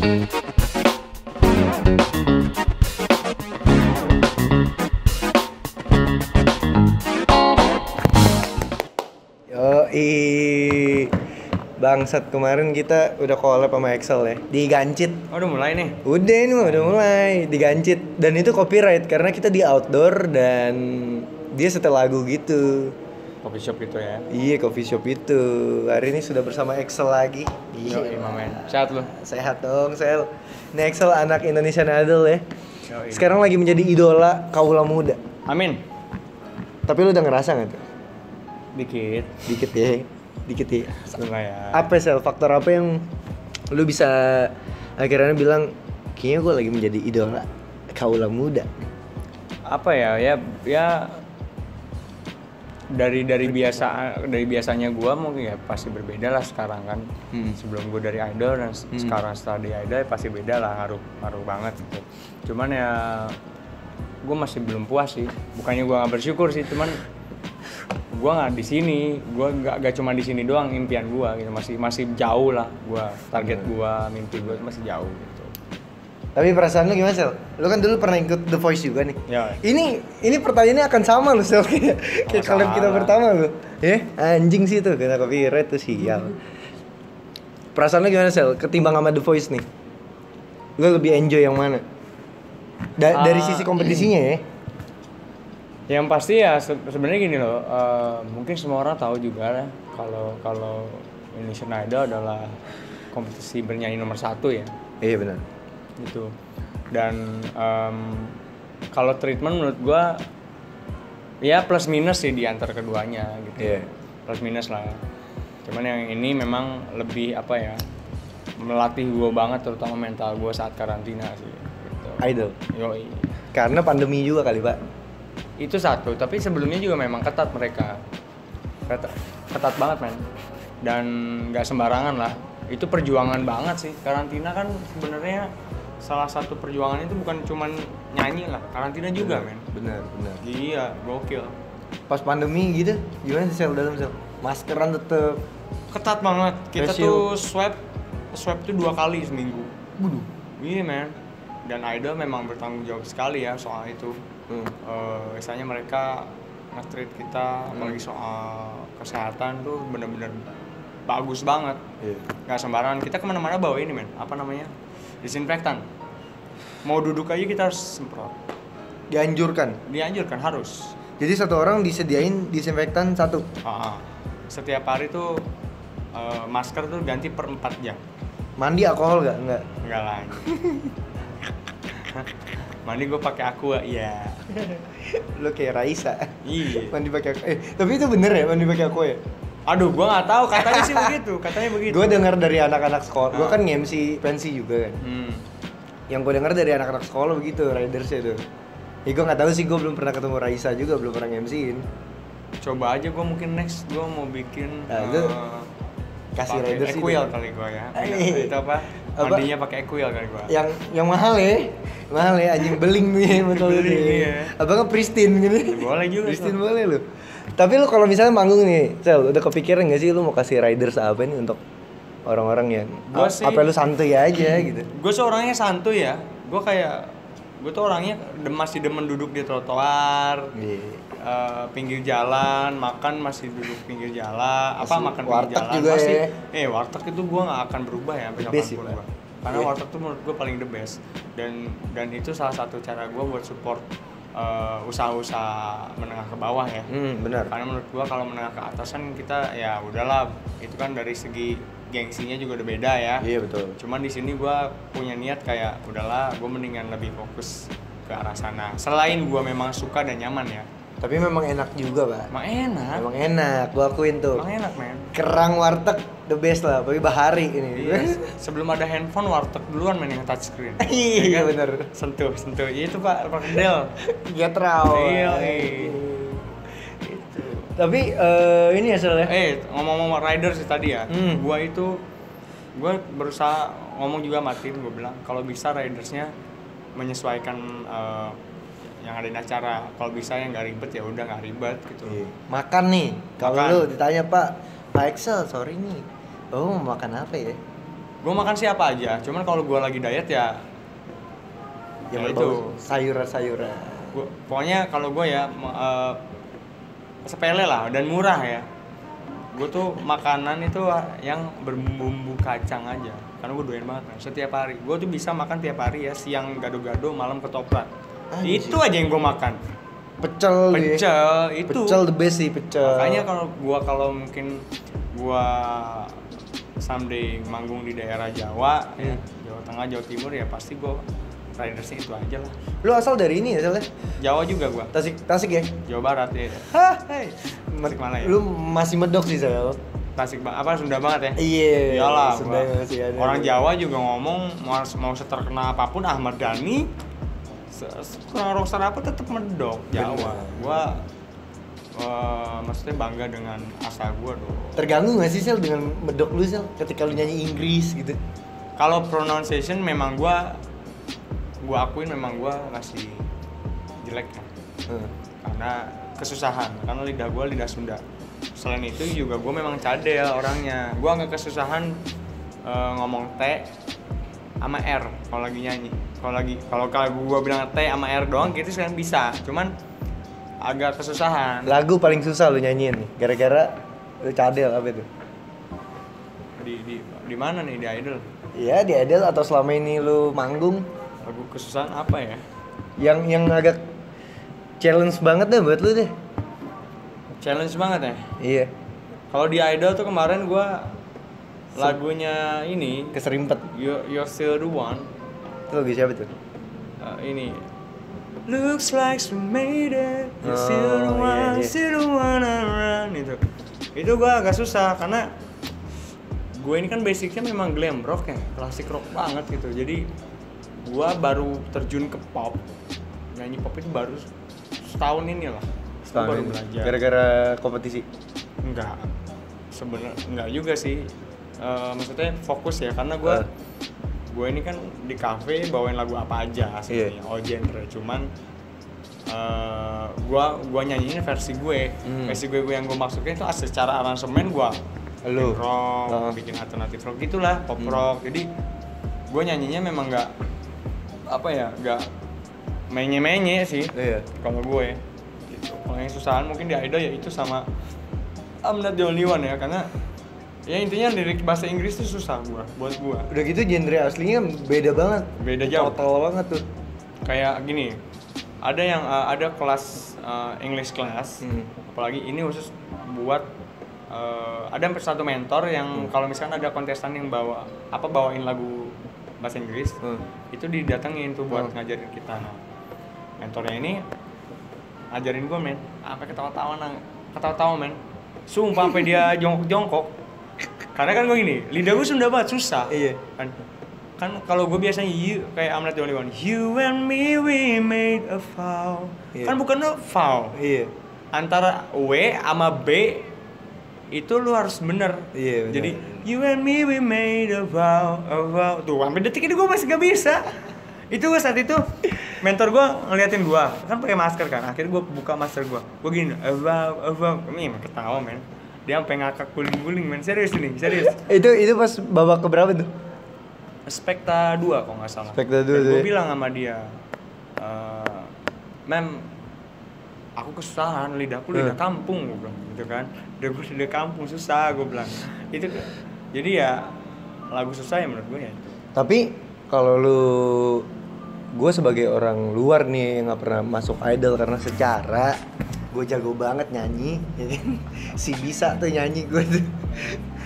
Yoi. Bangsat, kemarin kita udah collab sama Excel ya. Digancit. Oh, udah mulai nih. Udah ini mah udah mulai digancit, dan itu copyright karena kita di outdoor dan dia setel lagu gitu. Coffee shop gitu ya. Iya, coffee shop itu. Hari ini sudah bersama Excel lagi. Iya, Mamen. Sehat lu? Sehat dong, Sel. Ini Excel anak Indonesian Idol ya. Yoi. Sekarang lagi menjadi idola kaula muda. Amin. Tapi lu udah ngerasa gak tuh? Dikit. Dikit ya. Dikit ya. Lumayan. Apa Sel, faktor apa yang lu bisa akhirnya bilang kayaknya gue lagi menjadi idola kaula muda? Apa ya? Ya dari biasanya gua mungkin ya pasti berbeda lah sekarang kan. Sebelum gua dari idol dan sekarang setelah di idol ya pasti beda lah, ngaruh banget gitu. Cuman ya gua masih belum puas sih. Bukannya gua nggak bersyukur sih, cuman gua nggak di sini. Gua nggak cuma di sini doang impian gua gitu. Masih jauh lah gua, target gua, mimpi gua masih jauh gitu. Tapi perasaan lu gimana, Sel? Lu kan dulu pernah ikut The Voice juga nih. Ya. Ini pertanyaannya akan sama lu, Sel. Kayak kalian kita pertama lu. Anjing sih tuh, kena copyright tuh sial. Perasaan lu gimana, Sel? Ketimbang sama The Voice nih. Lu lebih enjoy yang mana? Dari sisi kompetisinya ya? Yang pasti ya sebenarnya gini loh, mungkin semua orang tahu juga lah kalau Indonesian Idol adalah kompetisi bernyanyi nomor 1 ya. Iya benar. Gitu. Dan kalau treatment menurut gua ya plus minus sih di antara keduanya gitu. Yeah. Plus minus lah. Cuman yang ini memang lebih apa ya, melatih gua banget terutama mental gua saat karantina sih gitu. Idol. Yoi. Karena pandemi juga kali, Pak. Itu satu, tapi sebelumnya juga memang ketat mereka. Ketat banget, men. Dan nggak sembarangan lah. Itu perjuangan banget sih. Karantina kan sebenarnya salah satu perjuangan itu bukan cuman nyanyi lah, karantina juga, men. Benar. Iya, gokil. Pas pandemi gitu, gimana sih, Sel, dalam, Sel? Maskeran tetep Ketat banget. Kita Ratio. tuh swab tuh 2 kali seminggu. Waduh. Iya, men. Dan Idol memang bertanggung jawab sekali ya soal itu. Misalnya mereka nge-treat kita apalagi soal kesehatan tuh bener-bener bagus banget. Iya. Gak sembarangan. Kita kemana-mana bawa ini, men. Apa namanya? Disinfektan. Mau duduk aja kita harus semprot. Dianjurkan. Harus. Jadi satu orang disediain disinfektan 1. Setiap hari tuh masker tuh ganti per 4 jam. Mandi alkohol gak? Enggak lah. Mandi gue pakai Aqua, iya. Lo kayak Raisa. Iya. Mandi pakai Aqua. Tapi itu bener ya mandi pakai Aqua ya? Aduh, gue nggak tahu. Katanya sih begitu. Gue dengar dari anak-anak sekolah. Gue kan nge-MC pensi juga kan. Yang gue dengar dari anak-anak sekolah begitu, ridersnya tuh. Ya gue nggak tahu sih, gue belum pernah ketemu Raisa juga, belum pernah nge-MC-in. Coba aja gue mungkin next gue mau bikin kasih pakai riders Equil kali gue ya. Itu apa? Mandinya pakai Equil kali gue. Yang mahal ya, anjing beling nih betul Beling, gitu. iya. Apa kan pristine gitu? Boleh juga. Pristine boleh lu. Tapi lu kalau misalnya manggung nih, Sel, udah kepikiran nggak sih lu mau kasih riders apa nih untuk orang-orang yang apa lu santuy aja gitu? Gue sih orangnya santuy ya. Gue tuh orangnya masih demen duduk di trotoar. Pinggir jalan, makan masih duduk pinggir jalan, makan pinggir jalan juga masih ya. Warteg itu gue nggak akan berubah ya sampai kapanpun gue, karena warteg tuh menurut gue paling the best, dan itu salah satu cara gue buat support usaha-usaha menengah ke bawah ya. Benar. Karena menurut gue kalau menengah ke atas kan kita ya udahlah, itu kan dari segi gengsinya juga udah beda ya. Iya betul. Cuman di sini gue punya niat kayak udahlah, gue mendingan lebih fokus ke arah sana. Selain gue memang suka dan nyaman ya. Tapi memang enak juga, Pak. Emang enak, gua akuin tuh. Emang enak, men. Kerang warteg the best lah, tapi bahari ini. Iya. Sebelum ada handphone, warteg duluan main yang touchscreen. Iya kan? bener. Sentuh. Itu Pak, Del. Getrau. Iya. Itu. Tapi ini ya Sel ya. Ngomong-ngomong rider sih tadi ya. Gua berusaha ngomong juga sama tim, gua bilang kalau bisa ridersnya menyesuaikan yang ada di acara. Kalau bisa yang nggak ribet ya udah nggak ribet gitu. Makan nih, kalau lu ditanya Pak Excel, sorry nih, mau makan apa ya? gue makan sih apa aja, cuman kalau gue lagi diet ya itu sayuran. pokoknya kalau gue ya sepele lah dan murah ya. Gue tuh makanan itu yang berbumbu kacang aja, karena gue doyan banget kan. Setiap hari gue tuh bisa makan tiap hari ya, siang gado-gado, malam ketoprak. Itu aja yang gue makan. Pecel itu pecel the best sih, pecel. Makanya kalau mungkin gue someday manggung di daerah Jawa ya, Jawa Tengah, Jawa Timur ya pasti gue ridersnya itu aja lah. Lu asal dari ini ya, Sel? Jawa juga gua. Tasik ya? Jawa Barat ya. Hei. Tasik mana ya? Lu masih medok sih, Sel. Tasik apa Sunda banget ya? Iya. Iyalah. Sunda masih ada. Orang Jawa juga ngomong mau seterkenal apapun Ahmad Dhani kurang rockstar apa tetap medok Jawa. Gua maksudnya bangga dengan asal gua dong. Terganggu gak sih, Sel, dengan medok lu, Sel? Ketika lu nyanyi Inggris gitu. Kalau pronunciation memang gua akuin memang gue masih jelek kan, karena kesusahan, karena lidah gue lidah Sunda. Selain itu juga gue memang cadel orangnya, gue agak kesusahan ngomong T sama R kalau lagi nyanyi. Kalau gue bilang T sama R doang gitu sekarang bisa, cuman agak kesusahan. Lagu paling susah lu nyanyiin nih, gara-gara lu cadel apa itu? Di mana nih, di Idol? Iya, di Idol atau selama ini lu manggung? Lagu kesusahan apa ya? Yang agak challenge banget deh buat lu deh. Challenge banget ya? Iya. Kalau di Idol tuh kemarin gua lagunya ini Keserimpet. You're Still the One. Itu lagu siapa tuh? Ini Looks like we made it. You're still the one, iya. still the one around itu gua agak susah karena gue ini kan basicnya memang glam rock ya, klasik rock banget gitu. Jadi gua baru terjun ke pop, nyanyi pop itu baru setahun ini lah. Setahun baru belajar. Gara-gara kompetisi? Enggak, sebenarnya enggak juga sih. Maksudnya fokus ya, karena gue ini kan di cafe bawain lagu apa aja sebenarnya, all genre. Cuman gue nyanyinya versi gue, versi gue yang gue maksudnya itu secara aransemen gue rock, bikin alternatif rock gitulah, pop rock. Jadi gue nyanyinya memang nggak menye-menye sih. Kalau gue gitu. Kalau yang susahan mungkin di Idol ya itu sama I'm Not The Only One ya, karena ya intinya lirik bahasa Inggris tuh susah buat gua. Udah gitu genre aslinya beda banget. Beda jauh. Total banget tuh. Kayak gini, ada kelas English class, apalagi ini khusus buat ada satu mentor yang kalau misalkan ada kontestan yang bawain lagu bahasa Inggris, itu didatengin tuh buat ngajarin kita. Nah, mentornya ini ngajarin gue, men, sampai ketawa-tawa men, sumpah sampai dia jongkok. Karena kan gue gini, lidah gue Sunda banget, susah. Iya. Kan kalau gue biasanya kayak I'm Not The Only One, you and me we made a vow. Iya. Kan bukan a vow. Iya. Antara W sama B itu lu harus bener. Iya, bener. Jadi you and me we made a vow. Tuh sampai detik ini gue masih gak bisa. Itu gue saat itu mentor gue ngeliatin gue kan pakai masker kan. Akhirnya gue buka masker gue gini, a vow. Ini ketawa men. Dia sampai ngakak guling-guling men. Serius. Itu pas babak keberapa tuh? Spekta 2 kalau nggak salah. Spekta 2 tuh. Gue bilang sama dia, mem, aku kesusahan, lidahku lidah kampung, gue bilang gitu kan. Lidah kampung susah, gue bilang. Itu jadi ya lagu susah ya menurut gue ya. Tapi kalau gue sebagai orang luar nih yang nggak pernah masuk Idol, karena secara gue jago banget nyanyi, si bisa tuh nyanyi gue tuh.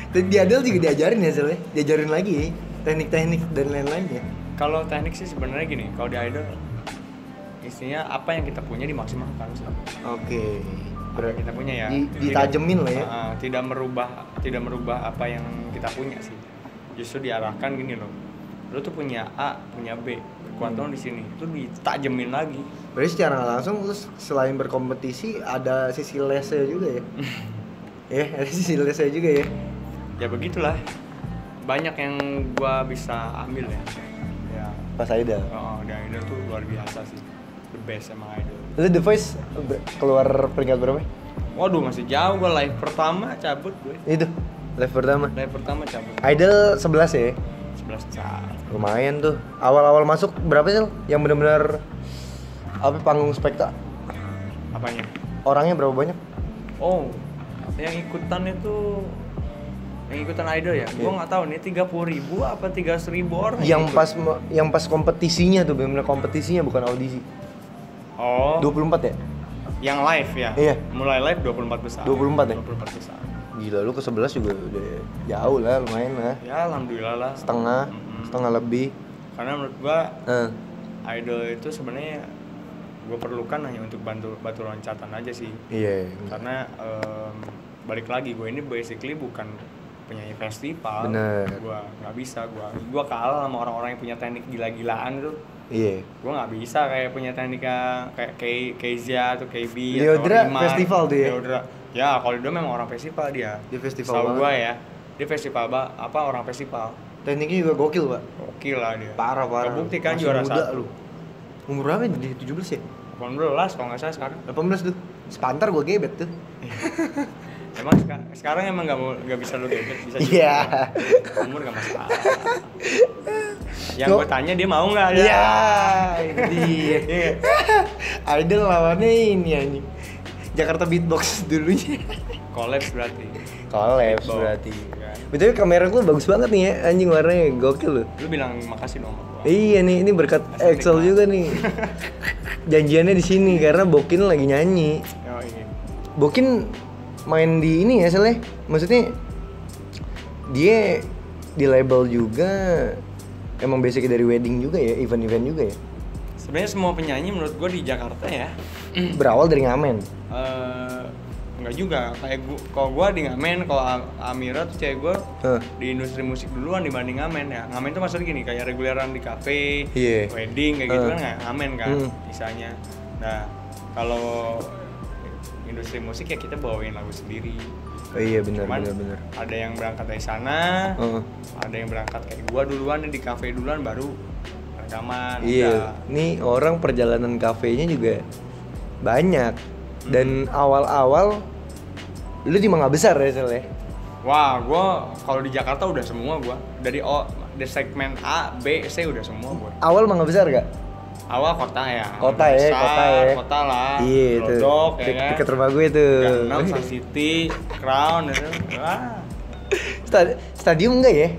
Dan di Idol juga diajarin ya soalnya, diajarin lagi teknik-teknik dan lain-lainnya. Kalau teknik sih sebenarnya gini, kalau di Idol istinya apa yang kita punya dimaksimalkan. Oke. Berarti kita punya ya. Ditajemin lah ya. Tidak merubah apa yang kita punya sih. Justru diarahkan gini loh. Lo tuh punya A, punya B, kekuatan di sini. Itu ditajemin lagi. Berarti secara nggak langsung terus selain berkompetisi ada sisi lesnya juga ya. Ya, ada sisi lesnya juga ya. Ya begitulah. Banyak yang gua bisa ambil ya. Pas Idol. Di Idol tuh luar biasa sih. The best sama Idol. Itu The Voice keluar peringkat berapa? Waduh, masih jauh. Gua live pertama cabut gue. Itu live pertama cabut. Idol 11 ya? 15 besar. Lumayan tuh. Awal-awal masuk berapa sih? Yang benar-benar apa panggung spekta? Apanya? Orangnya berapa banyak? Oh, yang ikutan idol ya? Gua nggak tahu nih 30.000 apa 300.000 orang. Yang pas kompetisinya tuh benar-benar kompetisinya bukan audisi. Oh. 24 ya? Yang live ya? Iya. Mulai live 24 besar. 24 ya? 24 besar. Gila lu ke 11 juga udah jauh lah, lumayan lah. Ya alhamdulillah lah. Setengah lebih. Karena menurut gua idol itu sebenarnya gua perlukan hanya untuk batu loncatan aja sih. Iya. Karena balik lagi gue ini basically bukan penyanyi festival. Bener. Gua nggak bisa, gua kalah sama orang-orang yang punya teknik gila-gilaan tuh. Iya. Gue nggak bisa kayak punya teknika kayak Kezia atau KB Leodra atau Rima. festival tuh ya? Leodra. Ya kalau dia memang orang festival dia. Dia festival Tahu banget. gue ya. Dia festival orang festival. Tekniknya juga gokil, Pak. Oke lah dia. Parah. Kebukti kan Masih juara muda 1. lu. Umur berapa dia? 17 ya? 18 kalau nggak salah sekarang. 18 tuh. Sepantar gua gebet tuh. Emang sekarang emang nggak bisa lu gebet, bisa juga. Iya. Umur nggak masalah. Yang gue tanya dia mau nggak? Iya. Dia. Idol lawannya ini anjing. Jakarta Beatbox dulunya. Collabs berarti. Collabs Beatbox, berarti. kan? Betul kamera lu bagus banget nih ya, anjing warnanya gokil lu. Lu bilang makasih dong sama gua. Iya nih, ini berkat Excel juga nih. Janjiannya di sini karena Bokin lagi nyanyi. Oh ini. Bokin main di ini ya soalnya. Maksudnya dia di label juga. Emang basicnya dari wedding juga ya, event-event juga ya. Sebenarnya semua penyanyi menurut gue di Jakarta ya Berawal dari ngamen. Enggak juga, kayak kalau gue di ngamen, kalau Amira tuh cewek gue di industri musik duluan dibanding ngamen ya. Ngamen tuh maksudnya gini, kayak reguleran di kafe, wedding kayak gitu kan nggak ngamen kan, misalnya. Nah kalau industri musik ya kita bawain lagu sendiri. Oh iya benar. Ada yang berangkat dari sana, ada yang berangkat kayak gue duluan di kafe duluan baru rekaman. Iya, nih orang perjalanan kafenya juga banyak. Dan awal-awal lu di Mangga Besar ya Sel ya? Wah, gua kalau di Jakarta udah semua gua. Dari segmen A, B, C udah semua gua. Awal Mangga Besar gak? Awal kota ya. Kota ya. Kota lah. Iya itu. Glodok ya kan. Deket rumah gue tuh. Gangnam, Sun City, Crown itu. Wah. Stadium enggak ya?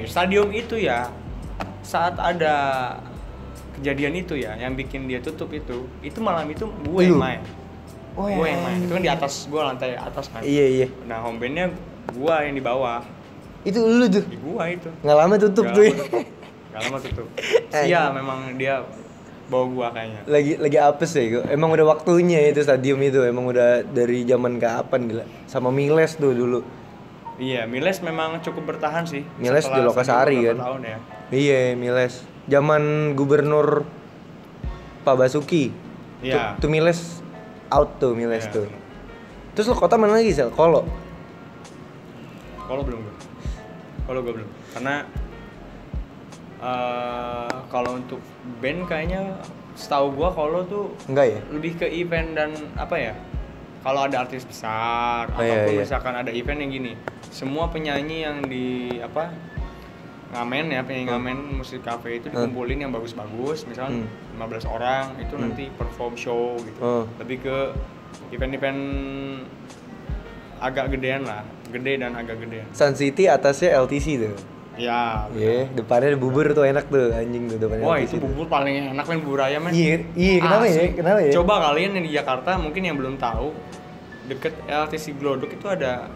Stadium itu ya. Saat ada kejadian itu ya, yang bikin dia tutup itu malam itu gue yang main. Oh, Gue yang main. Itu kan di atas, gue lantai atas kan. Iya. Nah home bandnya gue yang di bawah. Itu lu tuh? Di gua itu. Nggak lama tutup tuh. Nggak lama tutup. Iya memang dia bawa gua kayaknya. Lagi apes ya, emang udah waktunya itu stadium itu, emang udah dari zaman kapan gila. Sama Miles tuh dulu. Iya, Miles memang cukup bertahan sih. Miles di Lokasari kan. Tahun ya. Iya, Miles. Zaman Gubernur Pak Basuki. Iya. Tuh Miles out tuh Miles ya, tuh. Terus lo kota mana lagi Sel? Kolo belum gue. Kalau gue belum. Karena kalau untuk band kayaknya setahu gue kalau tuh enggak ya? lebih ke event dan apa ya? Kalau ada artis besar ataupun misalkan ada event yang gini, semua penyanyi yang di ngamen ya, penyanyi ngamen musik cafe itu dikumpulin yang bagus-bagus, misalnya 15 orang itu nanti perform show gitu. Lebih ke event-event agak gedean lah, gede dan agak gedean. Sun City atasnya LTC tuh. Ya. Iya, depannya ada bubur tuh enak tuh anjing tuh depannya. Wah, LTC itu bubur paling enak men, bubur ayam men. Iya, kenapa ya? Kenapa ya? Coba kalian yang di Jakarta mungkin yang belum tahu, deket LTC Glodok itu ada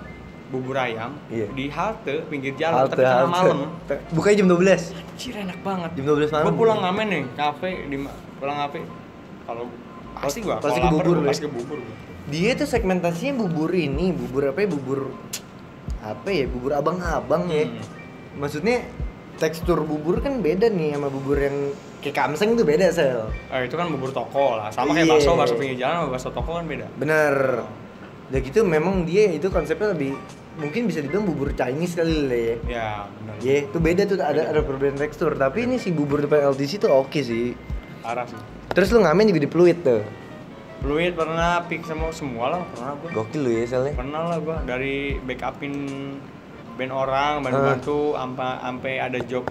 bubur ayam di halte pinggir jalan tapi tengah malam. Bukanya jam 12. Anjir enak banget. Jam 12 malam. Gua pulang ngamen nih, kafe pulang kafe. Kalau pasti gua pasti kalau ke bubur, pasti ke bubur. Dia tuh segmentasinya bubur ini, bubur apa ya? Bubur abang-abang ya. Maksudnya tekstur bubur kan beda nih sama bubur yang kayak kamseng tuh beda Sel. Itu kan bubur toko lah, sama kayak bakso pinggir jalan sama bakso toko kan beda. Bener. Udah gitu memang dia itu konsepnya lebih mungkin bisa dibilang bubur Chinese kali lah ya. Ya, benar. Iya, itu beda tuh ada perbedaan tekstur, tapi ini si bubur depan LTC tuh oke sih. Parah sih. Terus lu ngamen juga di Pluit tuh. Pluit pernah, pick semua lah pernah gua. Gokil lu ya Selnya. Pernah lah gua dari backupin band orang bantu-bantu sampai ada job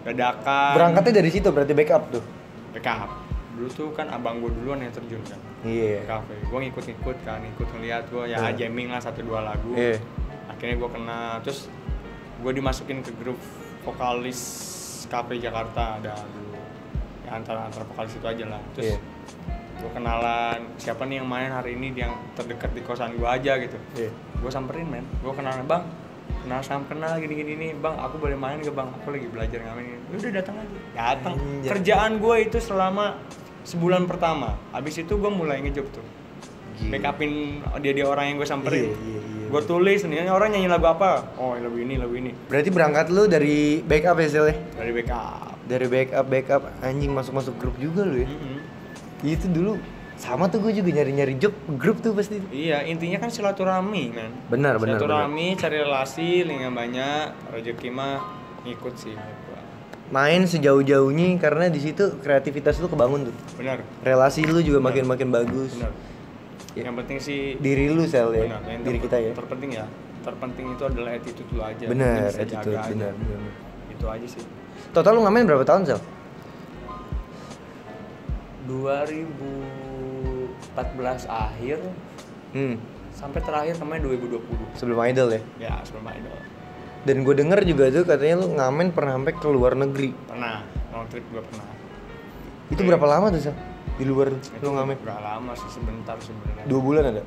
dadakan. Berangkatnya dari situ berarti backup tuh. Backup. Dulu tuh kan abang gue duluan yang terjun kan. Iya. Kafe. Gue ngikut kan, ikut ngeliat gue ya jamming lah 1-2 lagu. Iya. Akhirnya gue kenal, terus gue dimasukin ke grup vokalis Cafe Jakarta ada dulu. Ya antara vokalis itu aja lah. Terus gue kenalan siapa nih yang main hari ini yang terdekat di kosan gue aja gitu. Gue samperin men, gue kenalan bang, kenal gini nih bang, aku boleh main gak bang, aku lagi belajar ngamen ini. Udah datang aja, datang. Kerjaan gue itu selama sebulan pertama, abis itu gue mulai ngejob tuh, backupin dia orang yang gue samperin. Gue tulis nih orang nyanyi lagu apa, oh lagu ini. Berarti berangkat lu dari backup ya Sil? Dari backup anjing masuk grup juga lu ya. Itu dulu sama tuh gue juga nyari job grup tuh pasti. Iya, intinya kan silaturahmi kan. Benar. Silaturahmi, cari relasi, link yang banyak, rezeki mah ngikut sih. Main sejauh-jauhnya karena di situ kreativitas lu kebangun tuh. Benar. Relasi lu juga makin bagus. Benar. Ya. Yang penting sih diri lu Sel ya. Benar. Diri kita ya. Terpenting itu adalah attitude lu aja. Benar, attitude benar. Itu aja sih. Total lu ngamen berapa tahun Sel? 2014 akhir sampai terakhir kemarin 2020 sebelum Idol ya? Ya sebelum Idol. Dan gue denger juga tuh katanya lu ngamen pernah sampai ke luar negeri. Pernah, long trip gue pernah. Itu berapa lama tuh Sel? Di luar lu ngamen? Gak lama sih, sebentar sebenarnya. 2 bulan ada?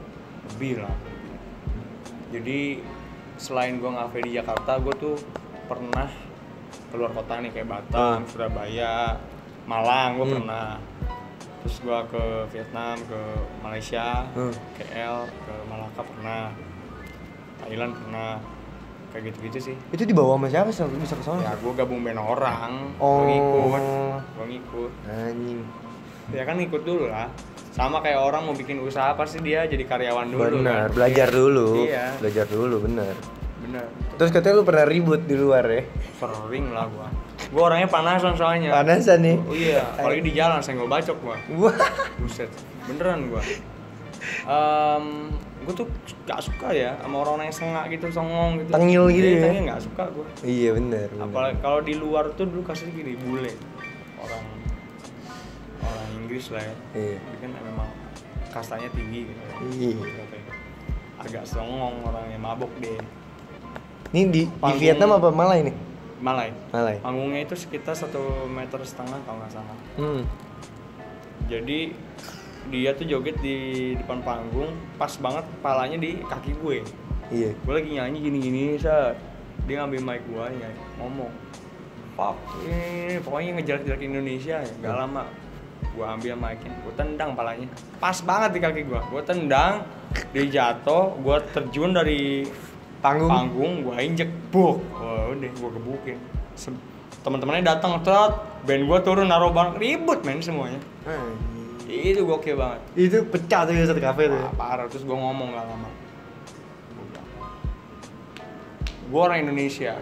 Lebih lah. Jadi selain gue ngafe di Jakarta, gue tuh pernah keluar kota nih kayak Batam, Surabaya, Malang gue pernah. Terus gue ke Vietnam, ke Malaysia, KL, ke Malaka pernah, Thailand pernah, kayak gitu-gitu sih. Itu dibawa sama siapa sih? Lu bisa kesana? Ya gue gabung band orang, gue ngikut. Anjing. Ya kan ngikut dulu lah. Sama kayak orang mau bikin usaha pasti dia jadi karyawan dulu. Benar, kan? belajar dulu. Iya. Belajar dulu, benar. Terus katanya lu pernah ribut di luar ya? Sering lah gue orangnya panasan soalnya. Panasan nih? Oh iya, apalagi di jalan saya nggak bacok gue. Wah. Buset, beneran gue. Gue tuh gak suka ya sama orang yang sengak gitu, songong gitu. Tengil gitu ya? Tengil gak suka gue. Iya bener. Apalagi kalau di luar tuh dulu kasih gini, bule. Orang Inggris lah ya. Iya. Dia kan memang kastanya tinggi gitu. Iya. Agak songong orangnya, mabok deh. Ini di Vietnam apa Malai nih? Malai. Panggungnya itu sekitar 1,5 meter kalau nggak salah. Jadi dia tuh joget di depan panggung, pas banget kepalanya di kaki gue. Iya. Gue lagi nyanyi gini saat dia ngambil mic gue nyanyi, ngomong, "Fuck, ini pokoknya ngejelek-jelek Indonesia ya." Gak lama gue ambil mic-nya, gue tendang palanya, pas banget di kaki gue tendang, dia jatuh, gue terjun dari panggung gue injek, buk, wah udah gue gebukin. Teman-temannya datang, band gue turun naruh barang, ribut men semuanya. Itu gokil banget. Itu pecah tuh ya satu kafe tuh. Parah, terus gue ngomong gak lama. Gue orang Indonesia,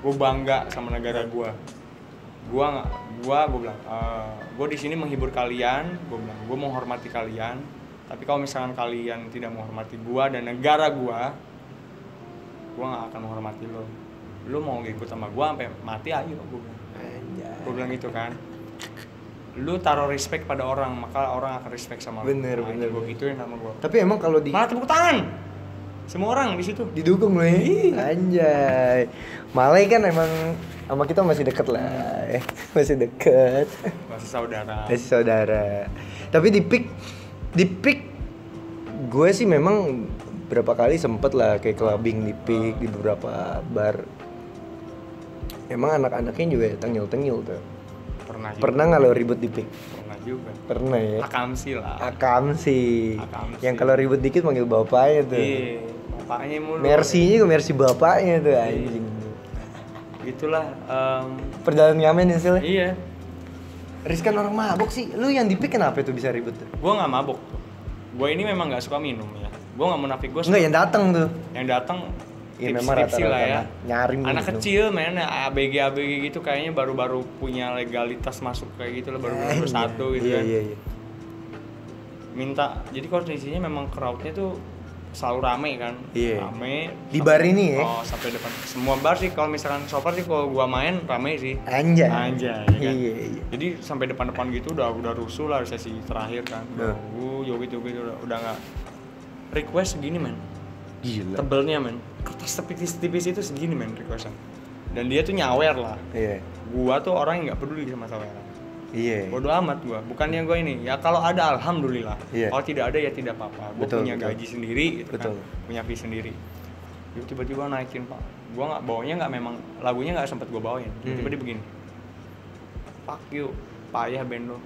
gue bangga sama negara gue. Gue bilang, gue di sini menghibur kalian, gue bilang, gue menghormati kalian. Tapi kalau misalkan kalian tidak menghormati gue dan negara gue gak akan menghormati lo. Lo mau ngikut sama gue sampai mati ayo, gue bilang gitu kan. Lu taruh respect pada orang, maka orang akan respect sama lu. Bener. Gue gituin sama gue. Tapi emang kalau di malah tepuk tangan semua orang di situ didukung lo ya. Anjay. Malai kan emang sama kita masih deket lah ya. Masih deket. Masih saudara. Tapi di pick gue sih memang berapa kali sempet lah kayak clubbing di pick di beberapa bar. Emang anak-anaknya juga tengil tuh. Pernah nggak lo ribut di pick? Pernah juga. Pernah ya? Akamsi. Yang kalau ribut dikit manggil bapaknya tuh. Iya, bapaknya mulu. Mercy-nya juga Mercy bapaknya tuh anjing. Gitulah. Perjalanan ngamen hasilnya? Iya. Riskan orang mabok sih. Lu yang di pick kenapa tuh bisa ribut tuh? Gua nggak mabok tuh. Gua ini memang nggak suka minum ya. Gua nggak munafik, gua. Enggak, yang datang tuh. Yang datang ya memang rata-rata lah ya. Nyaring anak gitu. Kecil main ABG gitu kayaknya baru-baru punya legalitas masuk kayak gitu lah, baru satu gitu kan. Iya. Minta, jadi kondisinya memang crowdnya tuh selalu rame kan. Iya. Rame Di bar ini ya. Oh, sampai depan semua bar sih. Kalau misalkan so far sih kalau gua main rame sih. Anjay. Ya kan? Iya. Jadi sampai depan gitu udah rusuh lah sesi terakhir kan. Joget udah nggak request segini men. Gila. Tebelnya men. Kertas tipis itu segini men requestan. Dan dia tuh nyawer lah. Iya. Gua tuh orang yang nggak peduli sama saweran. Iya. Bodo amat gua. Bukannya gua ini. Ya kalau ada alhamdulillah. Iya. Kalau tidak ada ya tidak apa-apa. Gua punya gaji sendiri gitu betul. kan. Punya fee sendiri. Dia tiba-tiba naikin Pak. Gua nggak bawanya nggak memang lagunya nggak sempet gua bawain. Tiba-tiba dia begini. Fuck you. Payah band lo.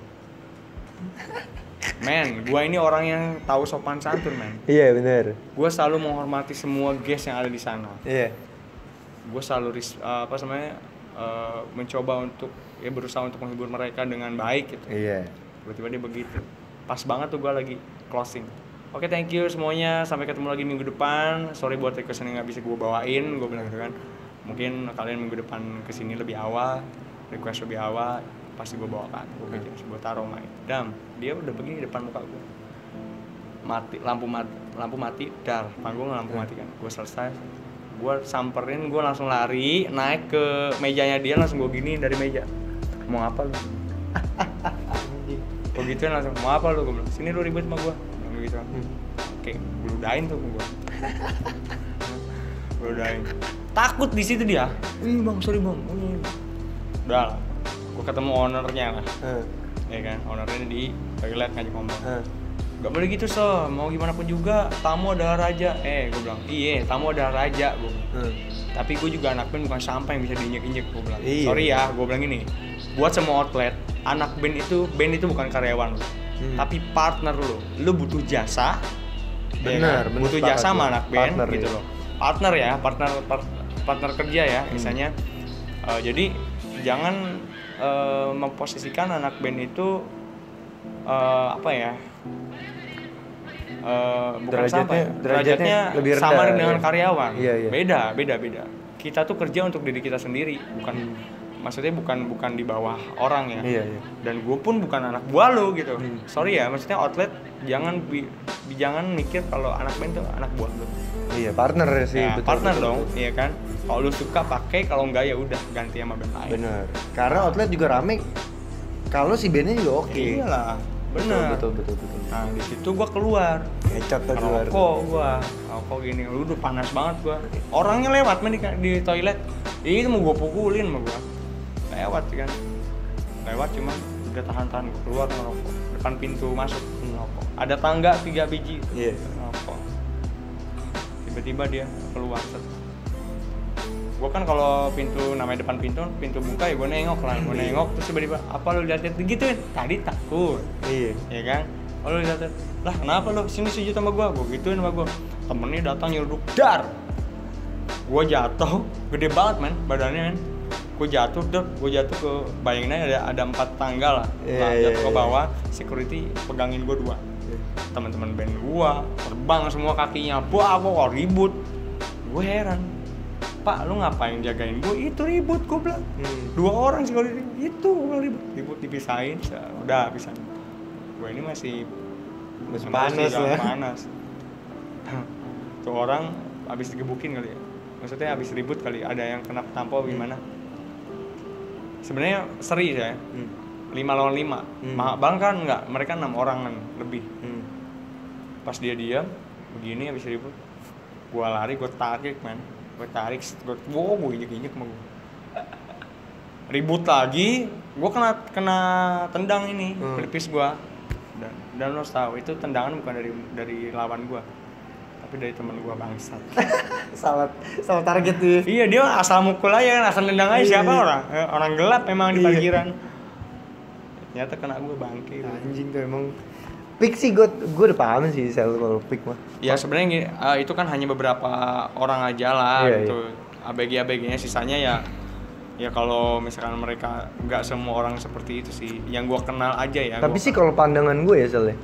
Men, gua ini orang yang tahu sopan santun men. Iya benar. Gua selalu menghormati semua guest yang ada di sana. Iya. Gue selalu mencoba untuk ya berusaha untuk menghibur mereka dengan baik gitu. Iya. Tiba-tiba dia begitu. Pas banget tuh gue lagi closing. Oke, thank you semuanya. Sampai ketemu lagi minggu depan. Sorry buat request yang nggak bisa gue bawain. Gue bilang gitu kan. Mungkin kalian minggu depan kesini lebih awal, request lebih awal, pasti gue bawakan. Gue taruh mic. Dam, dia udah begini di depan muka gue. Lampu mati, dar. Panggung lampu mati kan. Gue selesai. Gue samperin, gue langsung lari naik ke mejanya dia, langsung gue gini dari meja. Mau apa lu? Gue gituin langsung, mau apa lu? Gue bilang, sini lu ribet sama gue. Gitu. Oke, gue ludahin tuh gue. Gue ludahin. Takut di situ dia. Ih bang, sorry bang. Udah lah, gue ketemu ownernya lah. Ya kan, ownernya di toilet ngajak ngomong. Gak boleh gitu so, mau gimana pun juga tamu adalah raja. Gue bilang, iya tamu adalah raja gue. Tapi gue juga anak band bukan sampah yang bisa diinjek-injek gue bilang. Iya. Sorry ya, gue bilang gini. Buat semua outlet, anak band itu bukan karyawan lo, tapi partner lo. Lo butuh jasa. Benar, ya, butuh jasa sama anak band partner, gitu ya. loh. Partner ya, partner kerja ya, misalnya. Jadi jangan memposisikan anak band itu bukan derajatnya lebih rendah, sama dengan karyawan. Iya. Beda. Kita tuh kerja untuk diri kita sendiri, maksudnya bukan di bawah orang ya. Iya. Dan gue pun bukan anak buah lo gitu. Sorry ya, maksudnya outlet jangan mikir kalau anak band tuh anak buah lo. Iya, partner sih. Ya, betul, partner betul, dong, betul. iya kan. Kalau lu suka pakai, kalau enggak ya udah ganti sama band lain. Bener. Karena outlet juga rame. Kalau si bandnya juga oke. Iyalah, bener. Betul. Nah di situ gua keluar. Kecap tuh keluar. Rokok gini, lu udah panas banget gua. Orangnya lewat di toilet. Itu mau gua pukulin sama gua. Lewat kan. Lewat cuma udah tahan gua keluar ngerokok. Depan pintu masuk ngerokok. Ada tangga 3 biji. Iya. Ngerokok. Tiba-tiba dia keluar. Gue kan kalau namanya depan pintu buka ya gue nengok terus tiba-tiba apa lu liatin gituin tadi takut. Iya. Ya kan, lu liatin lah kenapa lu sini sujud sama gue gituin sama gue, temennya datang nyeruduk dar, gue jatuh gede banget man badannya man, gue jatuh ke bayangin aja ada 4 tangga lah. Jatuh ke bawah, security pegangin gue 2. Teman-teman band gue terbang semua kakinya, ribut. Gue heran, Pak, lu ngapain jagain gue? Itu ribut, gue bilang. 2 orang sih kalau itu ribut dipisahin, udah pisahin. Gue ini masih panas ya. Panas. Tuh orang habis digebukin kali ya. Maksudnya habis ribut kali, ada yang kena tampol gimana? Sebenarnya seri saya. 5 lawan 5. Bang kan enggak, mereka 6 orang kan lebih. Pas dia diam begini habis ribut. Gua lari, gue tarik, gue injek sama gue. Ribut lagi, gue kena tendang ini, pelipis gue. Dan lo tahu itu tendangan bukan dari lawan gue, tapi dari teman gue bangsat. salah target tuh. Iya, dia asal mukul aja, asal tendang aja. Siapa orang gelap memang di parkiran. Ternyata kena gue bangke. Anjing tuh emang. Pick sih gue udah paham sih kalau pick mah. Ya sebenarnya itu kan hanya beberapa orang aja lah gitu. ABG-nya sisanya ya kalau misalkan mereka nggak semua orang seperti itu sih. Yang gue kenal aja ya. Tapi sih kalau pandangan gue ya Sel,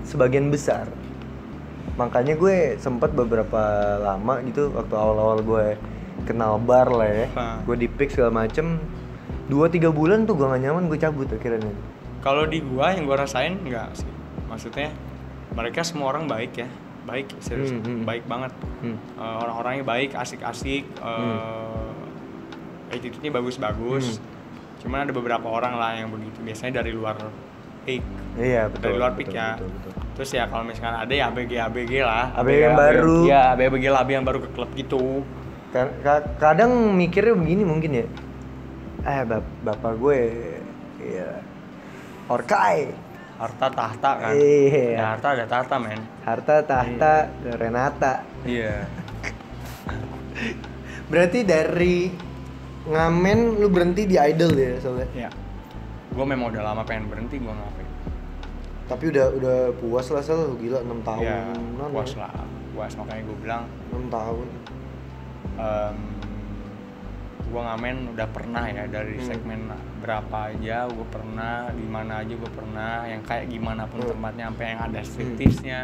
sebagian besar. Makanya gue sempat beberapa lama gitu waktu awal-awal gue kenal bar lah ya. Gue di pick segala macem 2-3 bulan tuh gue gak nyaman, gue cabut akhirnya. Kalau di gua yang gua rasain enggak sih. Maksudnya mereka semua orang baik ya, baik serius, baik banget. Orang-orangnya baik, asik-asik, attitude-nya bagus-bagus. Cuman ada beberapa orang lah yang begitu, biasanya dari luar pick. Iya, betul. Dari luar pick betul, ya. Betul. Terus ya kalau misalkan ada ya ABG lah. ABG yang baru. Iya, ABG labi yang baru ke klub gitu. Kadang mikirnya begini mungkin ya. Bapak gue ya Orkai. Harta tahta kan. Iya. Ya, harta ada tahta men. Harta tahta Renata. Iya. Berarti dari ngamen lu berhenti di idol ya soalnya. Iya. Gue memang udah lama pengen berhenti, gue ngapain. Tapi udah puas lah Sel, gila 6 tahun. Iya, puas lah. Puas, makanya gue bilang 6 tahun. Gue ngamen udah pernah ya dari segmen berapa aja gue pernah, di mana aja gue pernah, yang kayak gimana pun tempatnya, sampai yang ada striptisnya,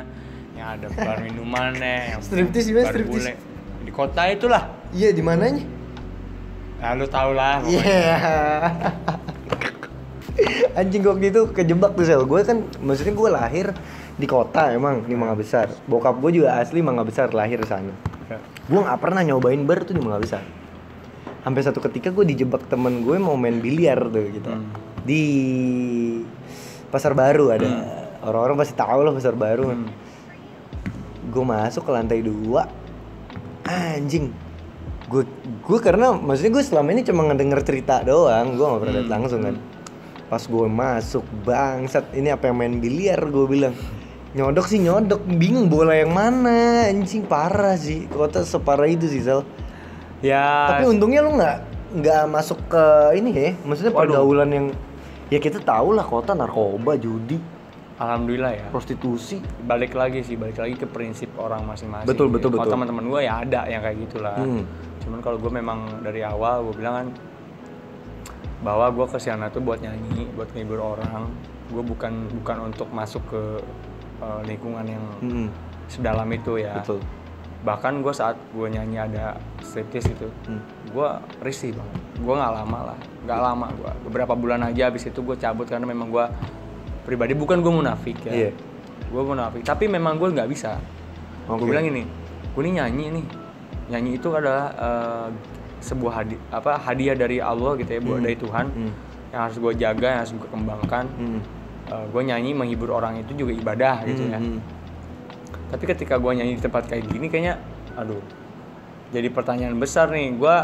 yang ada bar minumannya, yang striptis gimana bar striptis? bule. Di kota itulah. Iya, di mananya? Nah, lu tau lah. Iya. Anjing waktu itu kejebak tuh Sel. Gue kan maksudnya gue lahir di kota emang di Mangga Besar. Bokap gue juga asli Mangga Besar, lahir di sana. Gue nggak pernah nyobain bar tuh di Mangga Besar. Sampai satu ketika gue dijebak temen gue mau main biliar tuh gitu. Di Pasar Baru ada. Orang-orang pasti tahu lah Pasar Baru. Gue masuk ke lantai 2. Anjing. Gue karena maksudnya gue selama ini cuma ngedenger cerita doang. Gue nggak pernah lihat langsung kan. Pas gue masuk, bangsat, ini apa yang main biliar, gue bilang. Nyodok sih nyodok, bingung bola yang mana, anjing parah sih. Kota separah itu sih Sal. Ya. Tapi untungnya lu nggak masuk ke ini ya, maksudnya pergaulan yang ya kita tahu lah kota narkoba, judi, alhamdulillah ya. prostitusi. Balik lagi ke prinsip orang masing-masing. Betul. Kalau teman-teman gue ya ada yang kayak gitulah. Cuman kalau gue memang dari awal gue bilang kan bahwa gue kesana tuh buat nyanyi, buat ngibur orang. Gue bukan untuk masuk ke lingkungan yang sedalam itu ya. Betul. Bahkan gue saat gue nyanyi ada striptease itu, gue risih banget. Gue nggak lama gue. Beberapa bulan aja, abis itu gue cabut karena memang gue pribadi bukan gue munafik ya. Iya. Gue munafik, tapi memang gue nggak bisa. Gue bilang ini, gue nih nyanyi itu adalah sebuah hadiah dari Allah gitu ya, buat dari Tuhan yang harus gue jaga, yang harus gue kembangkan. Gue nyanyi menghibur orang itu juga ibadah gitu ya. Tapi ketika gue nyanyi di tempat kayak gini kayaknya aduh, jadi pertanyaan besar nih. Gue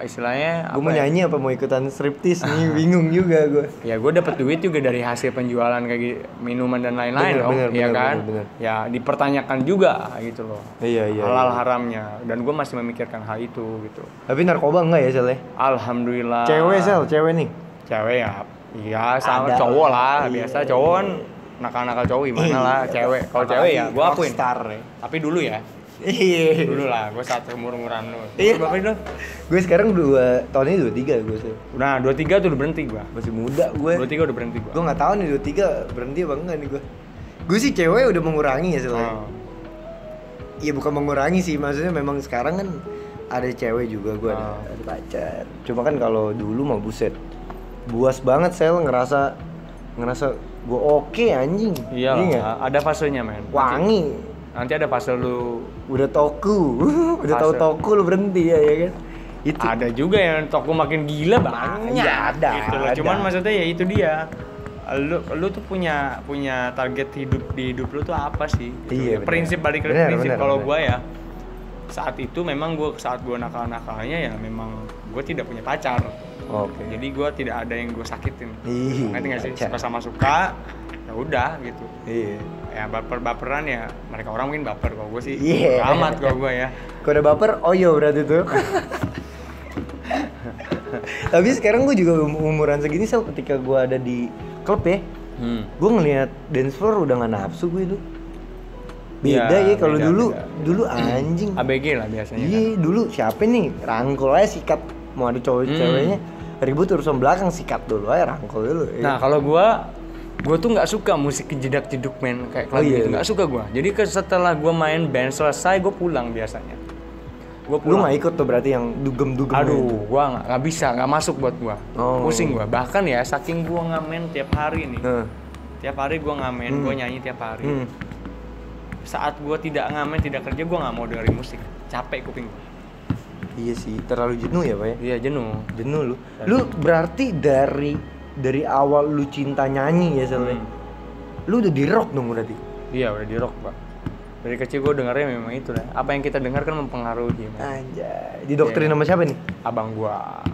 istilahnya gue mau nyanyi apa mau ikutan striptease nih, bingung juga gue. Ya gue dapat duit juga dari hasil penjualan kayak minuman dan lain-lain dong, ya kan? Bener. Ya dipertanyakan juga gitu loh. Iya. Halal haramnya, dan gue masih memikirkan hal itu gitu. Tapi narkoba enggak ya Sel? Alhamdulillah. Cewek nih. Cewek ya, iya sama cowok lah. Biasa cowok kan nakal-nakal cowok gimana lah, cewek. Kalau cewek ya gue akuin. Tapi dulu ya. Iya. Dulu lah, gue saat umur-umuran lu. Iya. Berapa itu? Gue sekarang tahun ini 23 gue sih. Nah, 23 tuh udah berhenti gue. Masih muda gue. 23 udah berhenti gue. Gue nggak tahu nih 23 berhenti apa enggak nih gue. Gue sih cewek udah mengurangi ya soalnya. Iya bukan mengurangi sih, maksudnya memang sekarang kan ada cewek juga gue ada pacar. Cuma kan kalau dulu mah buset. Buas banget Sel, ngerasa gue oke anjing. Iya, ada fasenya men. Wangi. Nanti ada fase lu udah tahu toku lu berhenti ya kan. Itu ada juga yang toku makin gila banyak. Ya, ada. Gitu loh. Cuman maksudnya ya itu dia. Lu tuh punya target di hidup lu tuh apa sih? Gitu. Iya, prinsip balik ke prinsip kalau gua ya. Saat itu memang saat gua nakal-nakalnya ya memang gua tidak punya pacar. Oke. Jadi gua tidak ada yang gua sakitin. Ngerti enggak sih? Suka sama suka. Ya udah gitu. Iya. Ya baperan ya, mereka orang mungkin baper, kalau gue sih amat kalau gue ya. Kalau udah baper, oyo berarti tuh. Tapi sekarang gue juga umuran segini Sel, ketika gue ada di klub ya, gue ngelihat dance floor udah gak nafsu gue itu. Beda ya kalau dulu anjing. ABG lah biasanya. Iya, kan? Dulu siapa nih rangkul aja sikat, mau ada ceweknya ribut urusan belakang sikat dulu aja rangkul dulu. Nah kalau gue tuh nggak suka musik kejedak-jeduk men kayak klub gitu, nggak suka gue. Jadi setelah gue main band selesai gue pulang biasanya. Lu nggak ikut tuh berarti yang dugem-dugem? Aduh, gue nggak bisa, nggak masuk buat gue. Pusing gue. Bahkan ya saking gue ngamen tiap hari nih, Tiap hari gue ngamen, gue nyanyi tiap hari. Saat gue tidak ngamen, tidak kerja, gue nggak mau dengerin musik. Capek kuping gue. Iya sih, terlalu jenuh ya Pak ya? Iya jenuh. Jenuh lu. Lu berarti dari awal lu cinta nyanyi ya Sel? Lu udah di rock dong berarti? Iya udah di rock Pak. Dari kecil gue dengarnya memang itu lah. Apa yang kita dengar kan mempengaruhi. Anjay. Didoktrin sama siapa nih? Abang gua.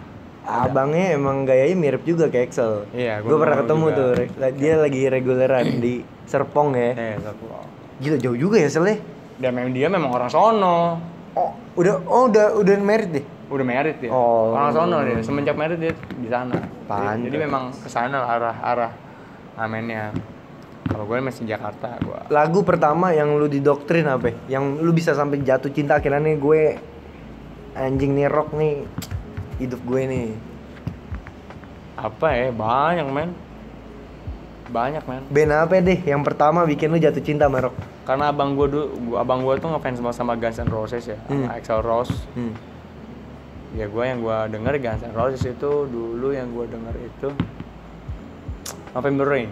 Abangnya emang gayanya mirip juga kayak Excel. Iya, gue pernah ketemu juga. tuh. Dia lagi reguleran di Serpong ya. Serpong. Gila jauh juga ya Sel ya? Dia memang orang sono. Oh, udah married deh. Udah married dia. Oh. Orang sono dia. Semenjak married dia di sana. Pantes. Jadi memang kesana arah amennya. Kalau gue masih Jakarta gua. Lagu pertama yang lu didoktrin apa? Yang lu bisa sampai jatuh cinta akhirnya nih gue anjing nih rock nih hidup gue nih. Apa ya? Banyak men. Band apa deh yang pertama bikin lu jatuh cinta sama rock? Karena abang gue tuh ngefans banget sama Guns N' Roses ya, sama Axl Rose. Ya gue yang gue denger Guns N' Roses itu dulu yang gue denger itu November Rain.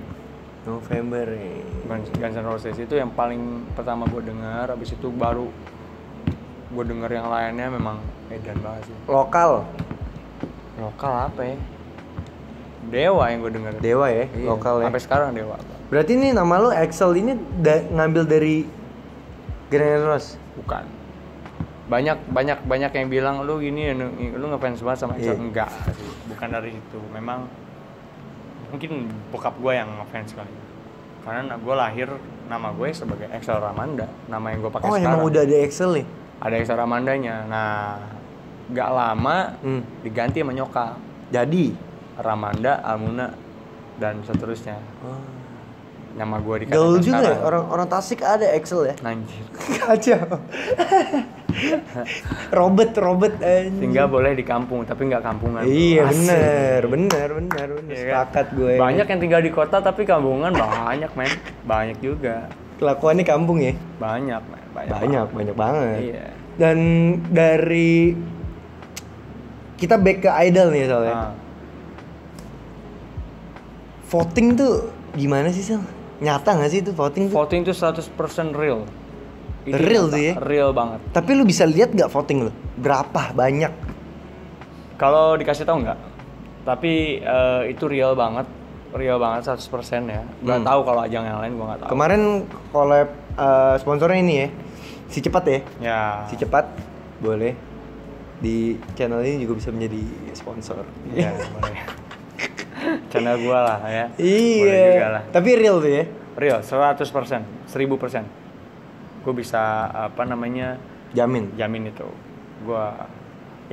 Guns N' Roses itu yang paling pertama gue denger, abis itu baru gue denger yang lainnya memang edan banget sih. Lokal apa ya? Dewa yang gue denger. Dewa ya, iya. Lokal ya. Sampai sekarang Dewa. Berarti ini nama lu Axl ini ngambil dari Guns N' Roses? Bukan. Banyak yang bilang lu gini lu ngefans banget sama Axl. Enggak sih, bukan dari itu. Memang mungkin bokap gue yang ngefans kali. Karena gue lahir nama gue sebagai Axl Ramanda, nama yang gue pakai sekarang. Oh, emang udah ada Axl nih? Ada Axl Ramandanya. Nah, gak lama diganti sama nyokap. Jadi Ramanda, Almuna dan seterusnya. Nama gue di gaul juga ya? Orang Tasik ada Axl ya? Anjir. Kacau. Robert Tinggal boleh di kampung tapi nggak kampungan. Iya benar. Iya, Sepakat gue. Banyak yang tinggal di kota tapi kampungan banyak men. Banyak juga. Kelakuannya kampung ya? Banyak men. Banyak banget. Iya. Dan dari kita back ke Idol nih soalnya. Voting tuh gimana sih Sel? Nyata gak sih itu voting tuh? Voting tuh 100% real. Itu real nyata, tuh ya? Real banget. Tapi lu bisa lihat gak voting lu? Berapa? Banyak? Kalau dikasih tahu nggak? Tapi itu real banget 100% ya. Gak tahu kalau ajang yang lain gua nggak tahu. Kemarin collab sponsornya ini ya, Si Cepat ya? Ya. Si Cepat boleh di channel ini juga bisa menjadi sponsor. Iya boleh. Channel gua lah ya. Iya. Juga lah. Tapi real tuh ya? Real 100%, 1000%. Gue bisa Jamin itu.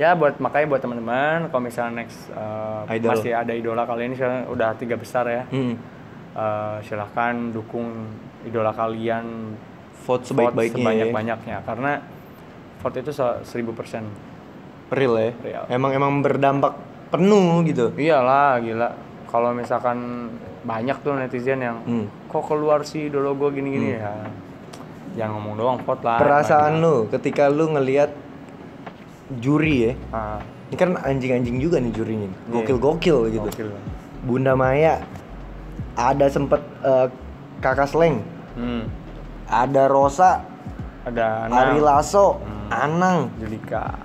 Ya makanya buat teman-teman kalau misalnya next masih ada idola kalian ini sekarang udah 3 besar ya. Silahkan dukung idola kalian, vote sebaik-baiknya sebanyak-banyaknya karena vote itu 1000% real ya. Real. Emang berdampak penuh gitu. Iyalah gila. Kalau misalkan banyak tuh netizen yang kok keluar sih idola gue gini-gini ya. Jangan ngomong doang, vote lah. Perasaan lu ketika lu ngelihat juri ya. Ini kan anjing-anjing juga nih jurinya. Gokil-gokil gitu. Gokil. Bunda Maya, ada sempet Kakak Sleng, ada Rosa, ada Ari Lasso, Anang,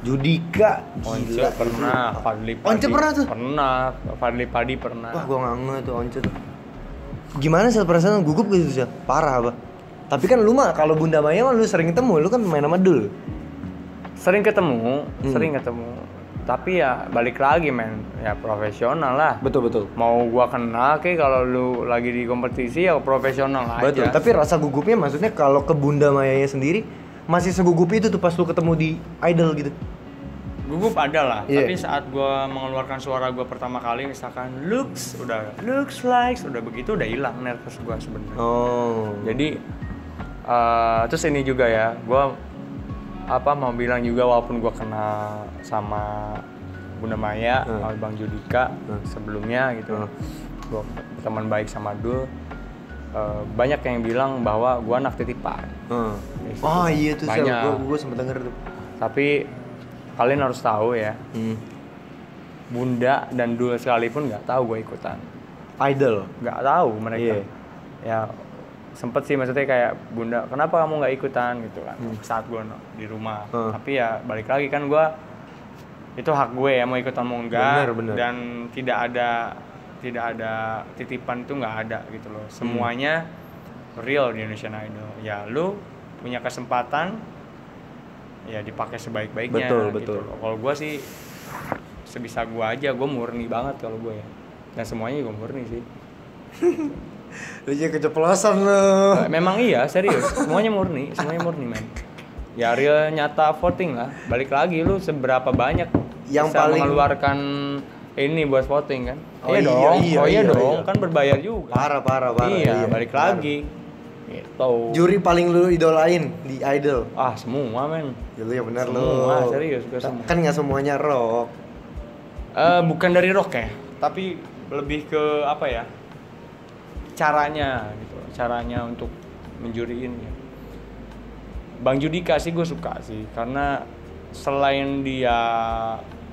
Judika, Once pernah, Fadli Padi. Once pernah tuh? Pernah, Fadli Padi pernah. Wah gua nggak nge tuh Once tuh. Gimana sih perasaan gugup gitu sih? Parah apa? Tapi kan lu mah kalau Bunda Maya mah lu sering ketemu, lu kan main sama Dul. Sering ketemu. Tapi ya balik lagi men, ya profesional lah. Betul. Mau gua kenal kalau lu lagi di kompetisi ya profesional aja. Betul, tapi rasa gugupnya maksudnya kalau ke Bunda Mayanya sendiri masih segugup itu tuh pas lu ketemu di Idol gitu. Gugup ada lah, tapi saat gua mengeluarkan suara gua pertama kali misalkan looks like udah begitu udah hilang nervous gua sebenarnya. Jadi terus ini juga ya, gua mau bilang juga walaupun gue kenal sama Bunda Maya, Bang Judika sebelumnya gitu, gue teman baik sama Dul, banyak yang bilang bahwa gue anak titipan. Oh iya tuh, gue sempet denger tuh. Tapi kalian harus tahu ya, Bunda dan Dul sekalipun nggak tahu gue ikutan. Idol? Nggak tahu mereka. ya sempet sih maksudnya kayak bunda kenapa kamu nggak ikutan gitu kan saat gue di rumah. Tapi ya balik lagi kan gue itu hak gue ya mau ikutan mau enggak. Bener. Dan tidak ada titipan itu nggak ada gitu loh, semuanya real di Indonesian Idol. Ya lu punya kesempatan ya dipakai sebaik-baiknya. Betul. Gitu. Kalau gue sih sebisa gue aja, gue murni banget kalau gue ya, dan semuanya gue murni sih. Lu aja keceplosan lu. Memang iya, serius. Semuanya murni men. Ya real nyata voting lah. Balik lagi lu seberapa banyak yang bisa paling mengeluarkan ini buat voting kan? Oh iya dong. Kan berbayar juga. Parah. Iya, balik lagi. Gitu. Juri paling lu idolain di Idol? Semua men. Ya lu ya benar lu. Semua, serius gue semua. Kan nggak semuanya rock. Bukan dari rock ya, tapi lebih ke apa ya? Caranya gitu, caranya untuk menjuriin ya. Bang Judika sih gue suka sih, karena selain dia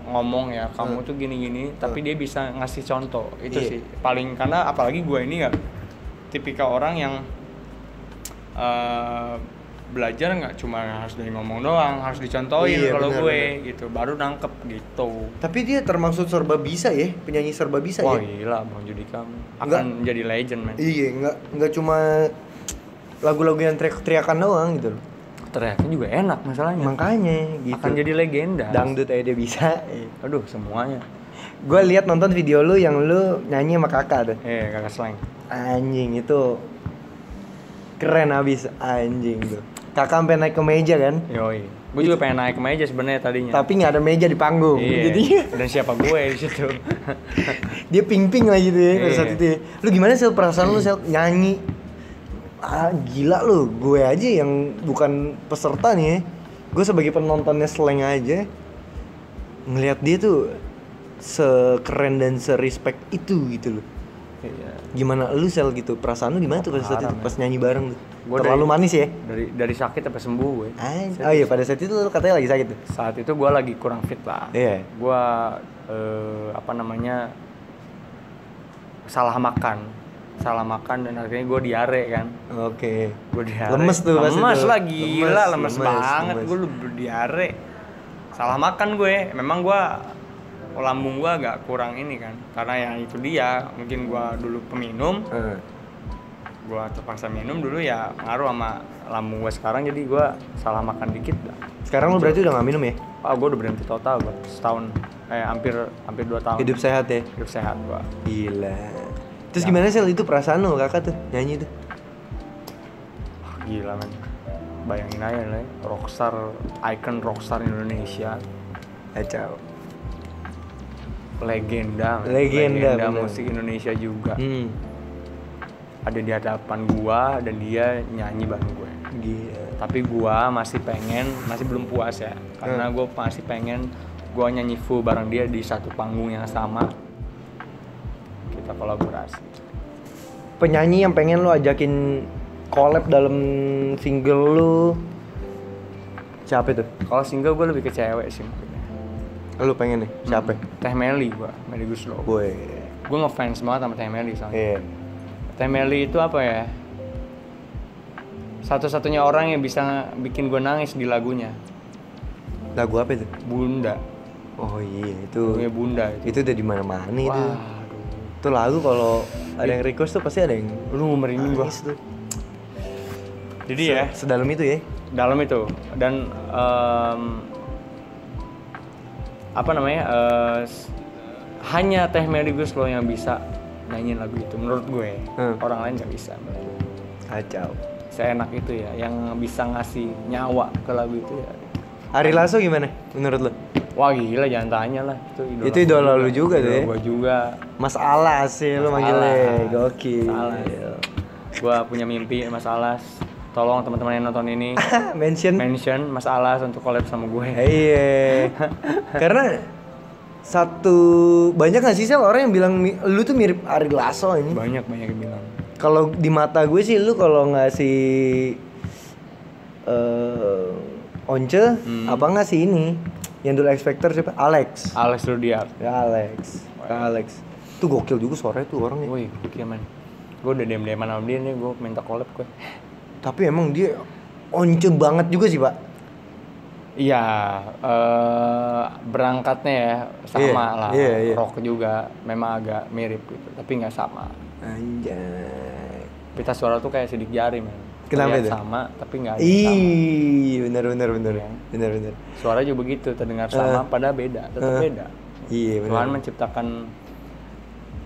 ngomong ya kamu tuh gini-gini, tapi dia bisa ngasih contoh itu sih paling, karena apalagi gue ini ya tipikal orang yang belajar nggak cuma harus dari ngomong doang, harus dicontohin kalau gue gitu baru nangkep gitu. Tapi dia termasuk serba bisa ya, penyanyi serba bisa. Wah, ya. Gila Bang Judika akan menjadi legend man. Iya, nggak cuma lagu-lagu yang teriak-teriakan doang gitu loh. Teriaknya juga enak masalahnya. Makanya gitu. Akan jadi legenda. Dangdut aja dia bisa. Aduh, semuanya. Gue lihat nonton video lu yang lu nyanyi sama kakak tuh. Kakak Slang. Anjing itu keren abis anjing tuh. Kakak sampai naik ke meja kan? Yoi. Gue juga pengen naik ke meja sebenarnya tadinya. Tapi nggak ada meja di panggung. Iya. Jadi dan siapa gue di situ? dia ping-ping lah gitu ya pada saat itu. Ya. Lu gimana sih perasaan lu sel nyanyi? Gila lu, gue aja yang bukan peserta nih ya. Gue sebagai penontonnya Slang aja ngelihat dia tuh sekeren dan serespect itu gitu loh. Iya. Gimana lu sel gitu? Perasaan lu gimana tuh pada saat itu pas nyanyi bareng tuh? Gua terlalu manis ya? Dari sakit sampai sembuh gue. Oh iya, pada saat itu lu katanya lagi sakit tuh. Saat itu gue lagi kurang fit lah. Iya. Gue salah makan dan akhirnya gue diare kan. Oke. Gue diare. Lemes tuh pas itu. Lemes lah, gila, lemes banget. Gue diare. Salah makan gue. Memang gue lambung gue agak kurang ini kan. Karena yang itu dia, mungkin gue dulu peminum. Gue terpaksa minum dulu ya, ngaruh sama lambung gue sekarang, jadi gue salah makan dikit lah. Sekarang lu berarti udah gak minum ya? Gue udah berhenti total gue setahun, hampir 2 tahun. Hidup sehat ya? Hidup sehat gue. Gila. Terus gimana sih itu perasaan lu kakak tuh nyanyi tuh? Gila men, bayangin aja lah, rockstar, icon rockstar Indonesia. Kacau. Legenda musik Indonesia juga. Ada di hadapan gua dan dia nyanyi bareng gue. Gila. Tapi gua masih belum puas ya, karena gua masih pengen gua nyanyi full bareng dia di satu panggung yang sama. Kita kolaborasi. Penyanyi yang pengen lu ajakin collab dalam single lu siapa itu? Kalau single gua lebih ke cewek sih mungkin. Lu pengen nih? Siapa? Teh Meli Meli Guslow. Boy. Gua ngefans banget sama Teh Meli soalnya. Iya. Teh Meli itu apa ya? Satu-satunya orang yang bisa bikin gue nangis di lagunya. Lagu apa itu? Bunda. Oh iya itu. Lagunya Bunda itu. Itu udah di mana-mana itu. Waduh. Itu lagu kalau ada yang request tuh pasti ada yang lu merinding gua. Tuh. Jadi ya, sedalam itu ya. Dalam itu. Dan hanya Teh Meli Guslow yang bisa nyanyiin lagu itu menurut gue. Orang lain nggak bisa. Kacau. Seenak itu ya, yang bisa ngasih nyawa ke lagu itu ya. Ari Lasso gimana menurut lo? Wah gila, jangan tanya lah. Itu idola lu juga tuh ya? Gue juga. Mas Alas sih lu manggilnya. Gokil. Gue punya mimpi Mas Alas. Tolong teman-teman yang nonton ini mention Mas Alas untuk collab sama gue. Iya. Karena banyak nggak sih orang yang bilang lu tuh mirip Ari Lasso ini? Banyak yang bilang. Kalau di mata gue sih lu kalau nggak si Once apa nggak sih ini yang dulu X Factor siapa? Alex Rudiard. Ya Alex. Tuh gokil juga suaranya tuh orangnya. Woi, gokil man. Gue udah DM-an sama dia nih, gue minta collab gue. Tapi emang dia once banget juga sih, Pak. Iya, berangkatnya ya sama lah. Rock juga memang agak mirip gitu, tapi nggak sama. Anjay. Pita suara tuh kayak sidik jari, men. Kenapa itu? Sama, tapi nggak ada sama. Bener. Iya. Bener. Suara juga begitu, terdengar sama, padahal beda, tetap beda. Iya, bener. Tuhan menciptakan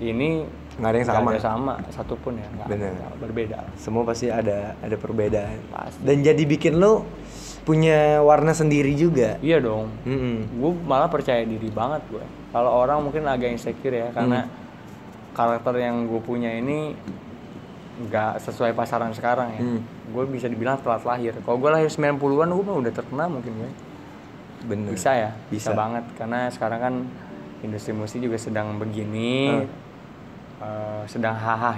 ini nggak ada yang sama. Nggak ada sama, satupun ya. Bener. Berbeda. Semua pasti ada perbedaan. Pasti. Dan jadi bikin lo punya warna sendiri juga. Iya dong. Gue malah percaya diri banget gue. Kalau orang mungkin agak insecure ya, karena karakter yang gue punya ini nggak sesuai pasaran sekarang ya. Gue bisa dibilang telat lahir. Kalau gue lahir 90-an, gue mah udah terkenal mungkin gue. Bener. Bisa ya? Bisa banget. Karena sekarang kan industri musik juga sedang begini. Sedang hahaha.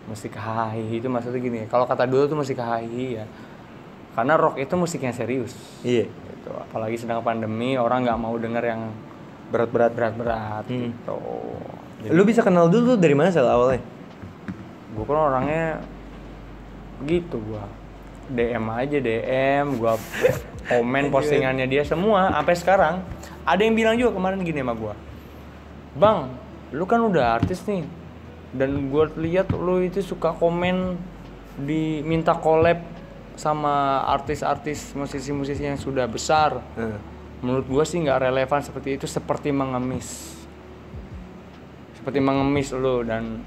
Musik hahaha itu maksudnya gini. Kalau kata dulu tuh musik hahaha ya. Karena rock itu musik yang serius. Iya. Gitu. Apalagi sedang pandemi, orang nggak mau denger yang berat-berat gitu. Jadi, lu bisa kenal dulu dari mana Sel awalnya? gue kan orangnya gitu, gue DM, gue komen postingannya dia semua sampai sekarang. Ada yang bilang juga kemarin gini sama gue, bang, lu kan udah artis nih, dan gue lihat lu itu suka komen diminta collab sama artis-artis, musisi-musisi yang sudah besar. Menurut gue sih nggak relevan seperti itu, seperti mengemis lu. Dan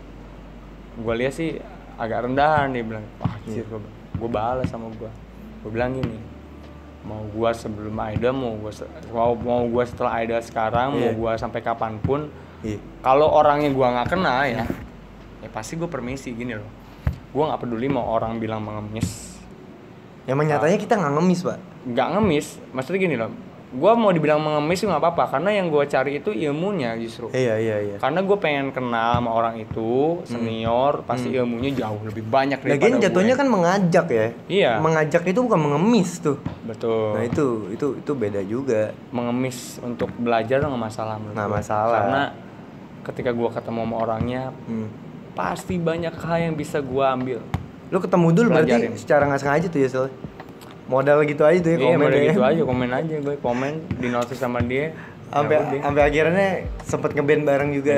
gue lihat sih agak rendahan. Dia bilang, wah anjir, gue balas sama gue bilang gini, mau gue sebelum idol, mau gue setelah idol sekarang, mau gue sampai kapanpun, kalau orangnya gue nggak kenal ya pasti gue permisi. Gini loh, gue nggak peduli mau orang bilang mengemis. Emang nyatanya kita nggak ngemis, Pak. Nggak ngemis, maksudnya gini loh, gue mau dibilang mengemis nggak apa-apa, karena yang gue cari itu ilmunya justru. Iya. Karena gue pengen kenal sama orang itu, senior, pasti ilmunya jauh lebih banyak daripada gue. Lagian jatuhnya kan mengajak ya. Iya. Mengajak itu bukan mengemis tuh. Betul. Nah itu beda juga. Mengemis untuk belajar nggak masalah menurut Nggak gue. masalah. Karena ketika gue ketemu sama orangnya, pasti banyak hal yang bisa gue ambil. Lu ketemu dulu Pelajarin. berarti secara nggak sengaja tuh ya Sel. Modal gitu aja tuh ya, Iya, komen modal ya. gitu aja, gue komen di notice sama dia. Sampai akhirnya sempet ngeband bareng juga.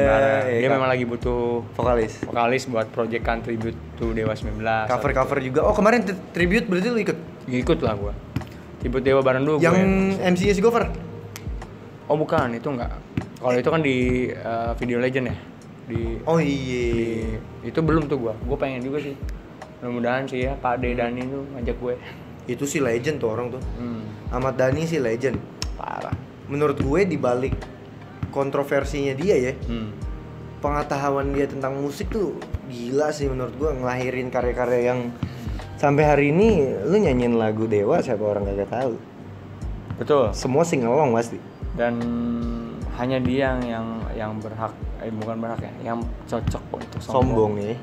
Dia memang lagi butuh vokalis buat project Tribute to Dewa 19. Cover juga. Oh kemarin tribute berarti lu ikut? Ikut lah gue. Tribute Dewa bareng dulu. Yang MC Gover? Oh bukan, itu enggak. Kalau itu kan di Video Legend ya. Oh iya. Itu belum tuh gue. Gue pengen juga sih. Mudah-mudahan sih ya Pak D Dani tuh ngajak gue. Itu sih legend tuh orang tuh. Ahmad Dhani sih legend. Parah. Menurut gue dibalik kontroversinya dia ya, pengetahuan dia tentang musik tuh gila sih menurut gue, ngelahirin karya-karya yang sampai hari ini lu nyanyiin lagu Dewa siapa orang kagak tahu. Betul. Semua singelong pasti. Dan hanya dia yang berhak, bukan berhak ya, yang cocok untuk sombong ya.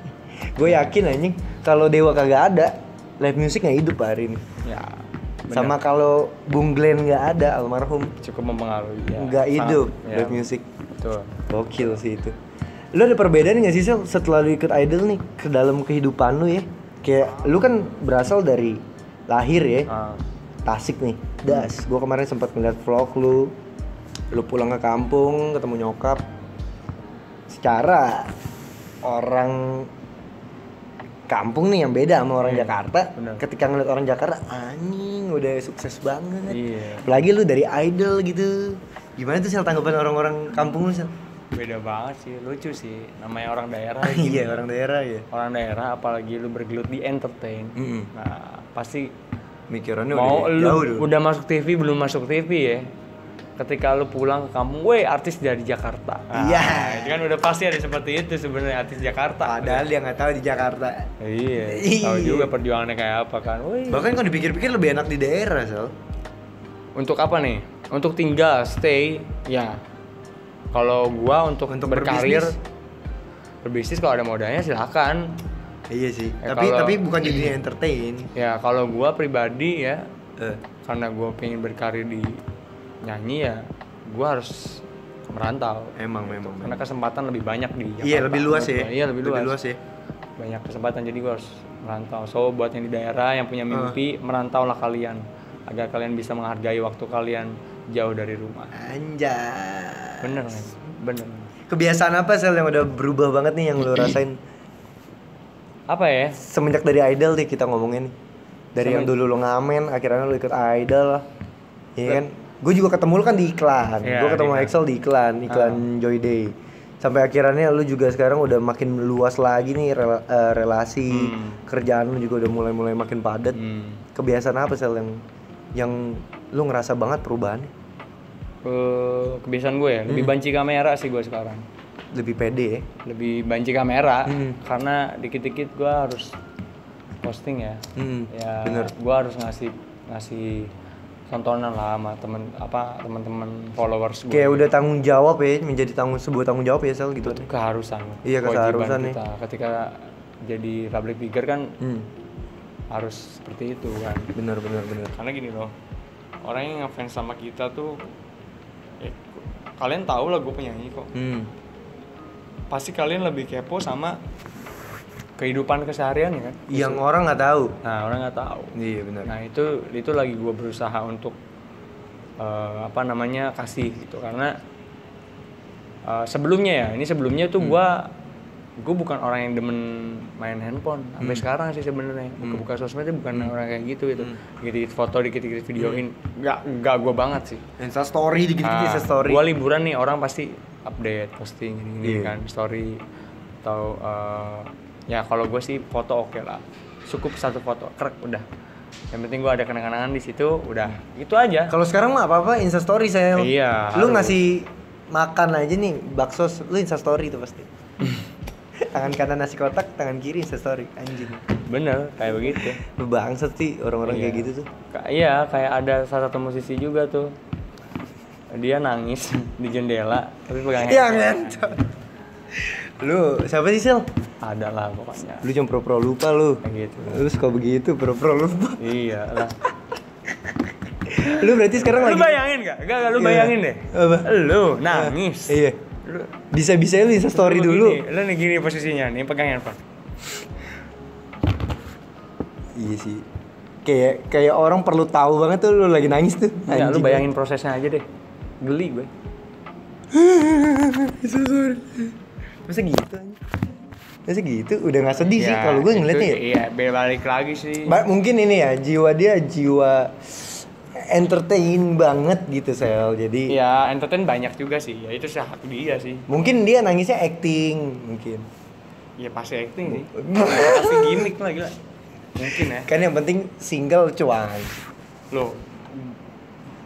Gue yakin anjing kalau Dewa kagak ada, live music nggak hidup hari ini. Ya. Bener. Sama kalau Bung Glenn nggak ada, almarhum, cukup mempengaruhi ya. Nggak hidup ya. live music. Betul. Gokil sih itu. Lu ada perbedaan nggak sih Sel setelah lu ikut idol nih ke dalam kehidupan lu ya? Kayak lu kan berasal dari lahir ya, Tasik nih, Das. Gue kemarin sempat ngeliat vlog lu pulang ke kampung ketemu nyokap. Secara orang kampung nih yang beda sama orang Jakarta. Bener. Ketika ngeliat orang Jakarta, anjing udah sukses banget. Iya. Apalagi lu dari idol gitu. Gimana tuh Sel tanggapan orang-orang kampung lu Sel? Beda banget sih, lucu sih. Namanya orang daerah. Iya, orang daerah ya. Orang daerah apalagi lu bergelut di entertain. Nah, pasti mikirannya mau udah jauh dulu. Udah masuk TV belum masuk TV ya. Ketika lu pulang ke kampung, weh artis dari Jakarta. Iya. Itu kan udah pasti ada seperti itu sebenarnya, artis Jakarta. Padahal dia nggak tahu di Jakarta. Iya. Tahu juga perjuangannya kayak apa kan. Wih. Bahkan kalau dipikir-pikir lebih enak di daerah Sel. Untuk apa nih? Untuk tinggal, stay, ya. Kalau gua untuk berkarir, berbisnis kalau ada modalnya silakan. Iya sih. Ya, tapi bukan jadi entertain. Ya kalau gua pribadi ya, karena gua pengen berkarir di nyanyi ya, gua harus merantau. Memang. Karena kesempatan lebih banyak di Jakarta. Iya, lebih luas ya. Iya, lebih luas ya. banyak kesempatan, jadi gue harus merantau. So buat yang di daerah yang punya mimpi, merantaulah kalian agar kalian bisa menghargai waktu kalian jauh dari rumah. Anjay. Bener kan? Bener. Kebiasaan apa Sel yang udah berubah banget nih yang lo rasain Apa ya? semenjak dari Idol nih kita ngomongin nih. Dari yang dulu lo ngamen, akhirnya lo ikut Idol lah. Iya kan? Gue juga ketemu lo kan di iklan. Iya, Gue ketemu di Excel di iklan Joy Day. Sampai akhirnya lu juga sekarang udah makin luas lagi nih relasi, kerjaan lu juga udah mulai makin padat. Kebiasaan apa Sel yang lu ngerasa banget perubahannya? Kebiasaan gue ya, lebih banci kamera sih gue sekarang. Lebih pede ya? Lebih banci kamera, karena dikit-dikit gue harus posting ya. Ya, bener. gue harus ngasih tontonan lah sama teman-teman followers gue. Kayak udah tanggung jawab ya, menjadi sebuah tanggung jawab ya Sel gitu. Itu keharusan. Iya, kewajiban keharusan kita. Ketika jadi public figure kan harus seperti itu kan. Bener. Karena gini loh, orang yang ngefans sama kita tuh, kalian tahu lah gue penyanyi kok. Pasti kalian lebih kepo sama kehidupan keseharian ya kan? Yang orang nggak tahu. Nah, orang nggak tahu. Iya benar. Nah itu lagi gue berusaha untuk kasih gitu, karena sebelumnya tuh gue bukan orang yang demen main handphone sampai sekarang sih sebenarnya. Buka sosmed itu bukan orang kayak gitu. Dikit-dikit foto, dikit-dikit videoin, nggak gue banget sih. Insta story dikit-dikit Insta story. Gue liburan nih, orang pasti update, posting gini kan, story atau ya kalau gue sih foto oke lah, cukup satu foto, krek udah. Yang penting gue ada kenang-kenangan di situ, udah itu aja. Kalau sekarang mah apa Insta story saya. Iya. Lu ngasih makan aja nih bakso, lu Insta story itu pasti. Tangan kanan nasi kotak, tangan kiri Insta story, anjing. Bener, kayak begitu. Lu bangsat sih orang-orang kayak gitu tuh. Iya, kayak ada salah satu musisi juga tuh. Dia nangis di jendela tapi pegang handphone. Iya ngentot. Lu siapa sih Sel? Ada lah pokoknya. Lu cuma pro lupa lu. Kayak gitu. Lu suka begitu pro lupa. Iya lah. Lu berarti sekarang lagi. Lu bayangin gak? Gak lu bayangin deh. Apa? Lu nangis. Iya. Lu Bisa-bisa lu Insta story dulu. Lu nih gini posisinya nih, pegang handphone. Iya sih. Kayak orang perlu tahu banget tuh lu lagi nangis tuh. Ya, lu bayangin prosesnya aja deh. Geli gue. Sorry. Masa gitu aja? Masa gitu? Udah gak sedih sih kalau gue ngeliatnya ya? Iya, balik lagi sih. Mungkin ini ya, jiwa entertain banget gitu Sel. Jadi ya entertain banyak juga sih. Ya itu hak dia sih. mungkin dia nangisnya acting mungkin. Ya pasti acting sih. Pasti gimmick lah gila. Mungkin ya. Kan yang penting single cuan. Loh,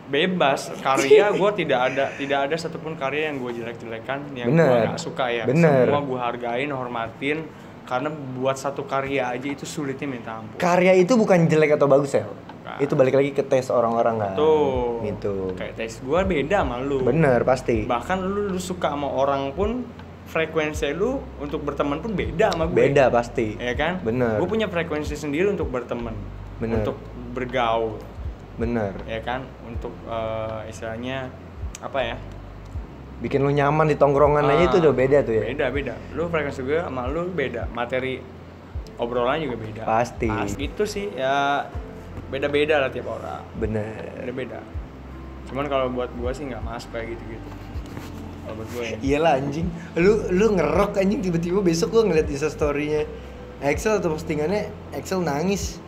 bebas karya gue tidak ada satupun karya yang gue jelek-jelekan, yang gue nggak suka ya. Bener. Semua gue hargain, hormatin, karena buat satu karya aja itu sulitnya minta ampun. Karya itu bukan jelek atau bagus Sel. Itu balik lagi ke tes orang-orang kan. Tuh. Gitu. Kayak tes gue beda sama lu. Bener pasti. Bahkan lu suka sama orang pun, frekuensi lu untuk berteman pun beda sama gue. Beda pasti. Ya kan? Bener. Gue punya frekuensi sendiri untuk berteman. Bener. Untuk bergaul. Bener. Ya kan? Untuk istilahnya apa ya? Bikin lu nyaman di tongkrongan aja itu udah beda tuh ya. Beda. Lu frekuensi gue sama lu beda. Materi obrolan juga beda. Pasti. Gitu sih ya, beda-beda lah tiap orang. Bener. Beda-beda. Cuman kalau buat gue sih nggak masuk kayak gitu-gitu. Kalau buat gue ya. Iyalah anjing. Lu ngerok anjing, tiba-tiba besok gua ngeliat Insta story-nya Excel atau postingannya Excel nangis.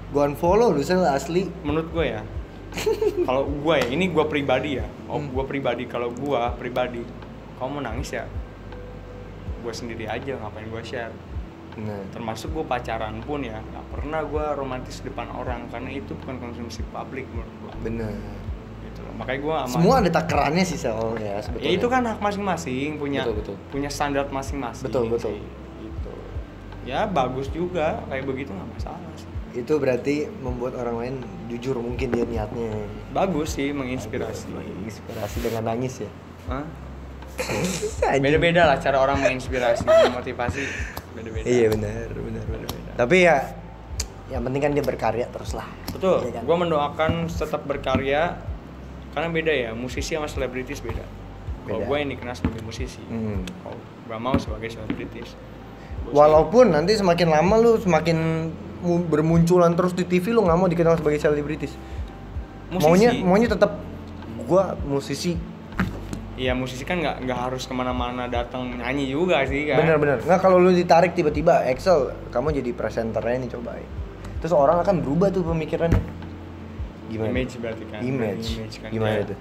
Gua unfollow lu Sel asli. Menurut gue ya. Kalau gue ya, ini gue pribadi ya. Gue pribadi, kalau gue pribadi, kamu mau nangis ya gue sendiri aja, ngapain gue share. Nah, Termasuk gue pacaran pun ya, nggak pernah gue romantis depan orang, karena itu bukan konsumsi publik menurut gue. bener. Gitu loh. Makanya gue Semua ada takarannya sih Sel ya sebetulnya. Ya itu kan hak masing-masing, Betul. punya standar masing-masing. Betul. Sih, gitu. Ya bagus juga kayak begitu, nggak masalah sih. Itu berarti membuat orang lain jujur mungkin dia niatnya. Bagus sih, menginspirasi. Inspirasi dengan nangis ya. Hah? Anjing. Beda-beda lah cara orang menginspirasi, memotivasi beda-beda. Iya benar. Tapi ya yang penting kan dia berkarya terus lah. Betul. Iya kan? Gue mendoakan tetap berkarya, karena beda ya, musisi sama selebritis beda. Kalau gue yang dikenal sebagai musisi, kalau gue mau sebagai selebritis. Walaupun nanti semakin lama lu semakin bermunculan terus di TV, lu nggak mau dikenal sebagai selebritis. Maunya tetap gua musisi. Iya, musisi kan nggak harus kemana-mana datang nyanyi juga sih kan. Bener. Nggak, kalau lu ditarik tiba-tiba Excel, kamu jadi presenternya nih, coba. Terus orang akan berubah tuh pemikirannya. Gimana? Image berarti kan. Image kan. Gimana ya. itu?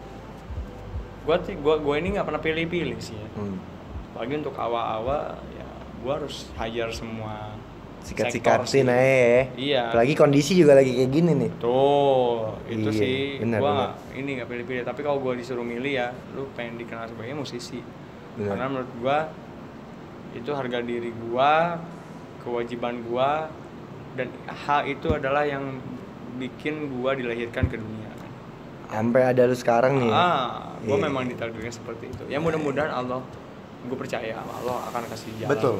Gua ini nggak pernah pilih-pilih sih ya. Apalagi untuk awal-awal ya gua harus hire semua sikat-sikatin aja ya. Iya. Apalagi kondisi juga lagi kayak gini nih. Tuh, itu iya, sih bener. Nggak pilih-pilih. Tapi kalau gua disuruh milih ya, lu pengen dikenal sebagai musisi. Bener. Karena menurut gua itu harga diri gua, kewajiban gua, dan hal itu adalah yang bikin gua dilahirkan ke dunia. Sampai ada lu sekarang nih. Gua memang ditakdirkan seperti itu. Ya mudah-mudahan Allah, gua percaya Allah akan kasih jalan. Betul.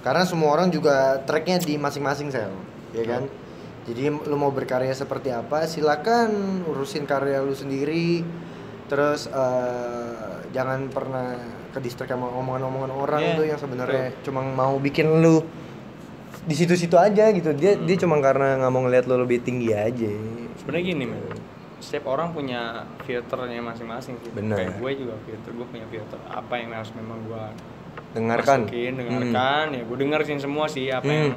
Karena semua orang juga tracknya di masing-masing sel, ya kan? Jadi lu mau berkarya seperti apa, silakan urusin karya lu sendiri. Terus jangan pernah ke distract sama omongan-omongan orang tuh yang sebenarnya cuma mau bikin lu di situ-situ aja gitu. Dia cuma karena nggak mau ngeliat lu lebih tinggi aja. Sebenarnya gini, men. Setiap orang punya filternya masing-masing sih. Bener. Kayak gue juga gue punya filter apa yang harus memang gue dengarkan, ya gue dengerin semua sih apa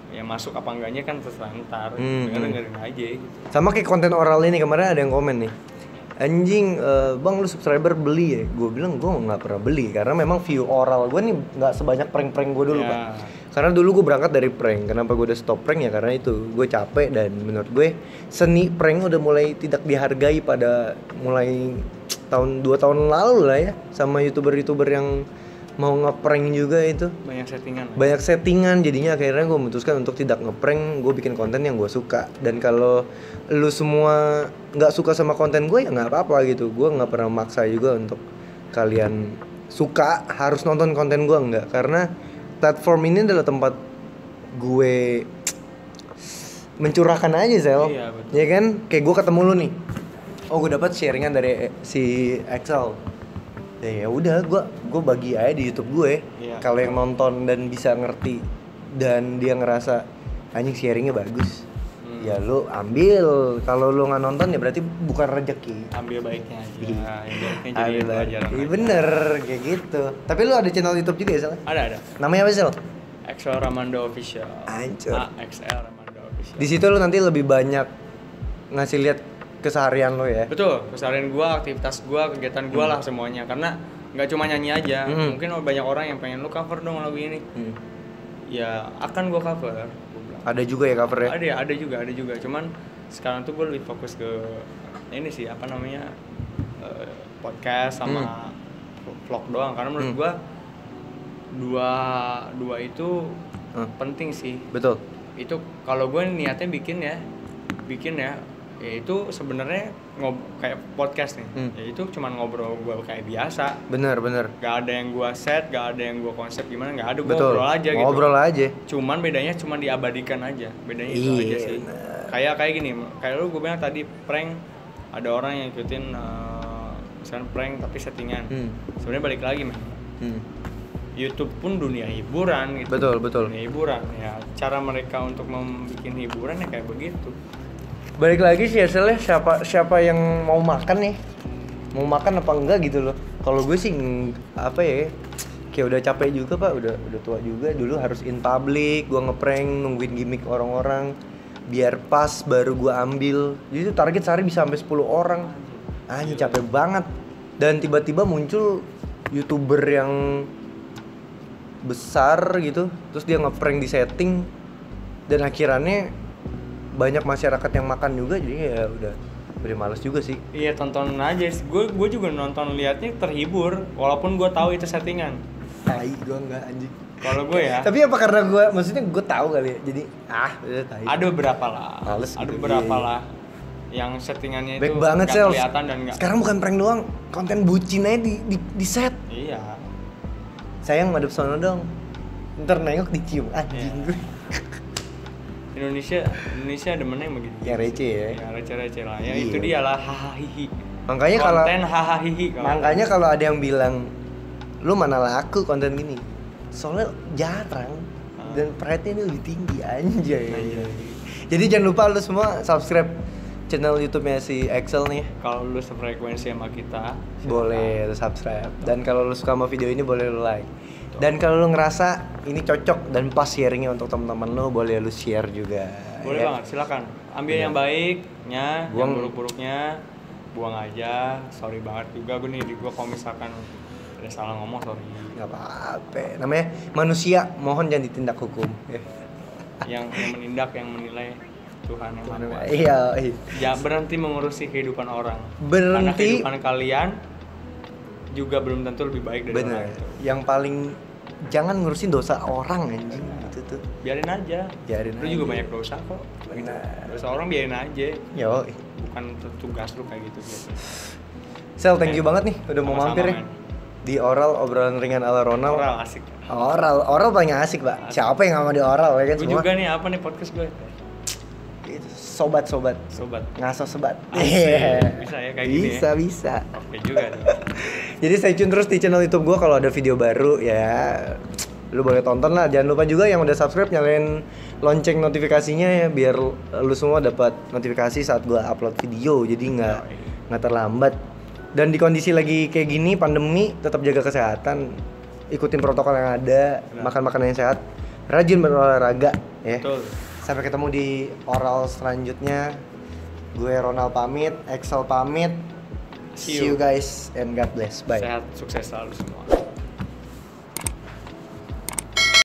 yang masuk apa enggaknya kan terserah ntar, dengerin aja gitu. Sama kayak konten oral ini kemarin ada yang komen nih, anjing bang lu subscriber beli ya, gue bilang gue nggak pernah beli karena memang view oral gue nih nggak sebanyak prank gue dulu Pak. Karena dulu gue berangkat dari prank, kenapa gue udah stop prank ya karena itu gue capek dan menurut gue seni prank udah mulai tidak dihargai pada mulai 2 tahun lalu lah ya, sama youtuber yang mau ngeprank juga itu banyak settingan jadinya akhirnya gue memutuskan untuk tidak ngeprank, gue bikin konten yang gue suka. Dan kalau lu semua nggak suka sama konten gue ya nggak apa-apa gitu, gue nggak pernah maksa juga untuk kalian suka harus nonton konten gue, nggak, karena platform ini adalah tempat gue mencurahkan aja Sel. Iya, betul. Ya kan kayak gue ketemu lu nih, gue dapat sharingan dari si Excel. Ya udah, gue bagi aja di YouTube gue. Kalau yang nonton dan bisa ngerti dan dia ngerasa anjing sharingnya bagus, ya lu ambil. Kalau lu nggak nonton ya berarti bukan rezeki. Ambil baiknya aja. Yang baiknya jadi pelajaran. Iya bener kayak gitu. Tapi lu ada channel YouTube juga ya Sel? Ada. Namanya apa Sel? XL Ramando Official. Ancur. XL Ramando Official. Di situ lu nanti lebih banyak ngasih lihat keseharian lo ya. Betul, keseharian gua, aktivitas gua, kegiatan gua lah semuanya. Karena nggak cuma nyanyi aja. Mungkin banyak orang yang pengen lu cover dong lagu ini. Ya akan gua cover. Ada juga ya covernya? Ada juga. Cuman sekarang tuh gua lebih fokus ke ini sih, apa namanya, podcast sama vlog doang. Karena menurut gua dua itu penting sih. Betul. Itu kalau gua niatnya bikin ya itu sebenarnya kayak podcast nih. Ya itu cuma ngobrol gue kayak biasa. Bener. Gak ada yang gue set, gak ada yang gue konsep gimana, gak ada. Gue ngobrol aja. Cuman bedanya cuma diabadikan aja. Bedanya itu aja sih. Kayak gini, kayak lu gue bilang tadi prank, ada orang yang ikutin misalnya prank tapi settingan. Sebenarnya balik lagi man. YouTube pun dunia hiburan gitu. Betul. Dunia hiburan ya. Cara mereka untuk membuat hiburan ya kayak begitu. Balik lagi sih hasilnya siapa yang mau makan nih, mau makan apa enggak gitu loh. Kalau gue sih apa ya, kayak udah capek juga Pak, udah tua juga. Dulu harus in public, gue ngeprank nungguin gimmick orang-orang biar pas baru gue ambil. Jadi itu target sehari bisa sampai 10 orang. Anjir capek banget. Dan tiba-tiba muncul YouTuber yang besar gitu, terus dia ngeprank di setting dan akhirannya banyak masyarakat yang makan juga, jadi ya udah males juga sih. Iya, tonton aja. Gue juga nonton, liatnya terhibur walaupun gue tahu itu settingan. Tai gue enggak anjing. Kalau gue ya. Tapi apa karena maksudnya gue tahu kali ya. Jadi udah tai. Ada beberapa lah. Males ada gitu, beberapa lah yang settingannya baik itu banget, gak kelihatan dan gak. Sekarang bukan prank doang, konten bucin aja di set. Iya. Sayang madep sono dong. Ntar nengok dicium anjing gue. Indonesia demennya yang begitu. Yang receh ya. Ya receh lah. Ya itu dia lah hahaha. Makanya kalau konten hahaha. Makanya kalau ada yang bilang lu mana laku konten gini. soalnya jarang dan pride-nya ini lebih tinggi anjay. Jadi jangan lupa lu semua subscribe channel YouTube-nya si Excel nih. Kalau lu sefrekuensi sama kita, Boleh lu subscribe. Dan kalau lu suka sama video ini boleh lu like. Dan kalau lu ngerasa ini cocok dan pas sharingnya untuk teman-teman lu, boleh lu share juga. boleh Ya. banget, silakan. Ambil yang baiknya, yang buruk-buruknya buang aja. Sorry banget juga gue nih, gue kalau misalkan ada salah ngomong sorry. Nggak apa-apa. Namanya manusia, mohon jangan ditindak hukum. Yang menindak, yang menilai Tuhan yang Maha Kuasa. Iya. Jangan berhenti mengurusi kehidupan orang. Berhenti. Karena kehidupan kalian juga belum tentu lebih baik dari Bener. orang itu. Yang paling jangan ngurusin dosa orang anjing gitu tuh. Biarin aja. Biarin Lu aja. juga banyak dosa kok. Benar. Dosa orang biarin aja. Yo. Bukan tugas lu kayak gitu. Sel, thank you banget nih udah mau Sama-sama, mampir ya. men. Di oral obrolan ringan ala Ronald. Oral asik. Oral paling asik, Pak. Siapa yang nggak mau di oral ya kan Gue semua? juga nih apa nih podcast gue? Itu, sobat-sobat. Sobat. Ngaso sebat. Asik. Bisa ya kayak gini ya? Bisa. Oke juga nih. Jadi stay tune terus di channel YouTube gua kalau ada video baru ya. Lu boleh tonton lah. Jangan lupa juga yang udah subscribe nyalain lonceng notifikasinya ya biar lu semua dapat notifikasi saat gua upload video. Jadi nggak terlambat. Dan di kondisi lagi kayak gini pandemi tetap jaga kesehatan. Ikutin protokol yang ada, makan makanan yang sehat, rajin berolahraga ya. Betul. Sampai ketemu di oral selanjutnya. Gue Ronald pamit, Excel pamit. See you guys and God bless. Bye. Sehat, sukses selalu semua.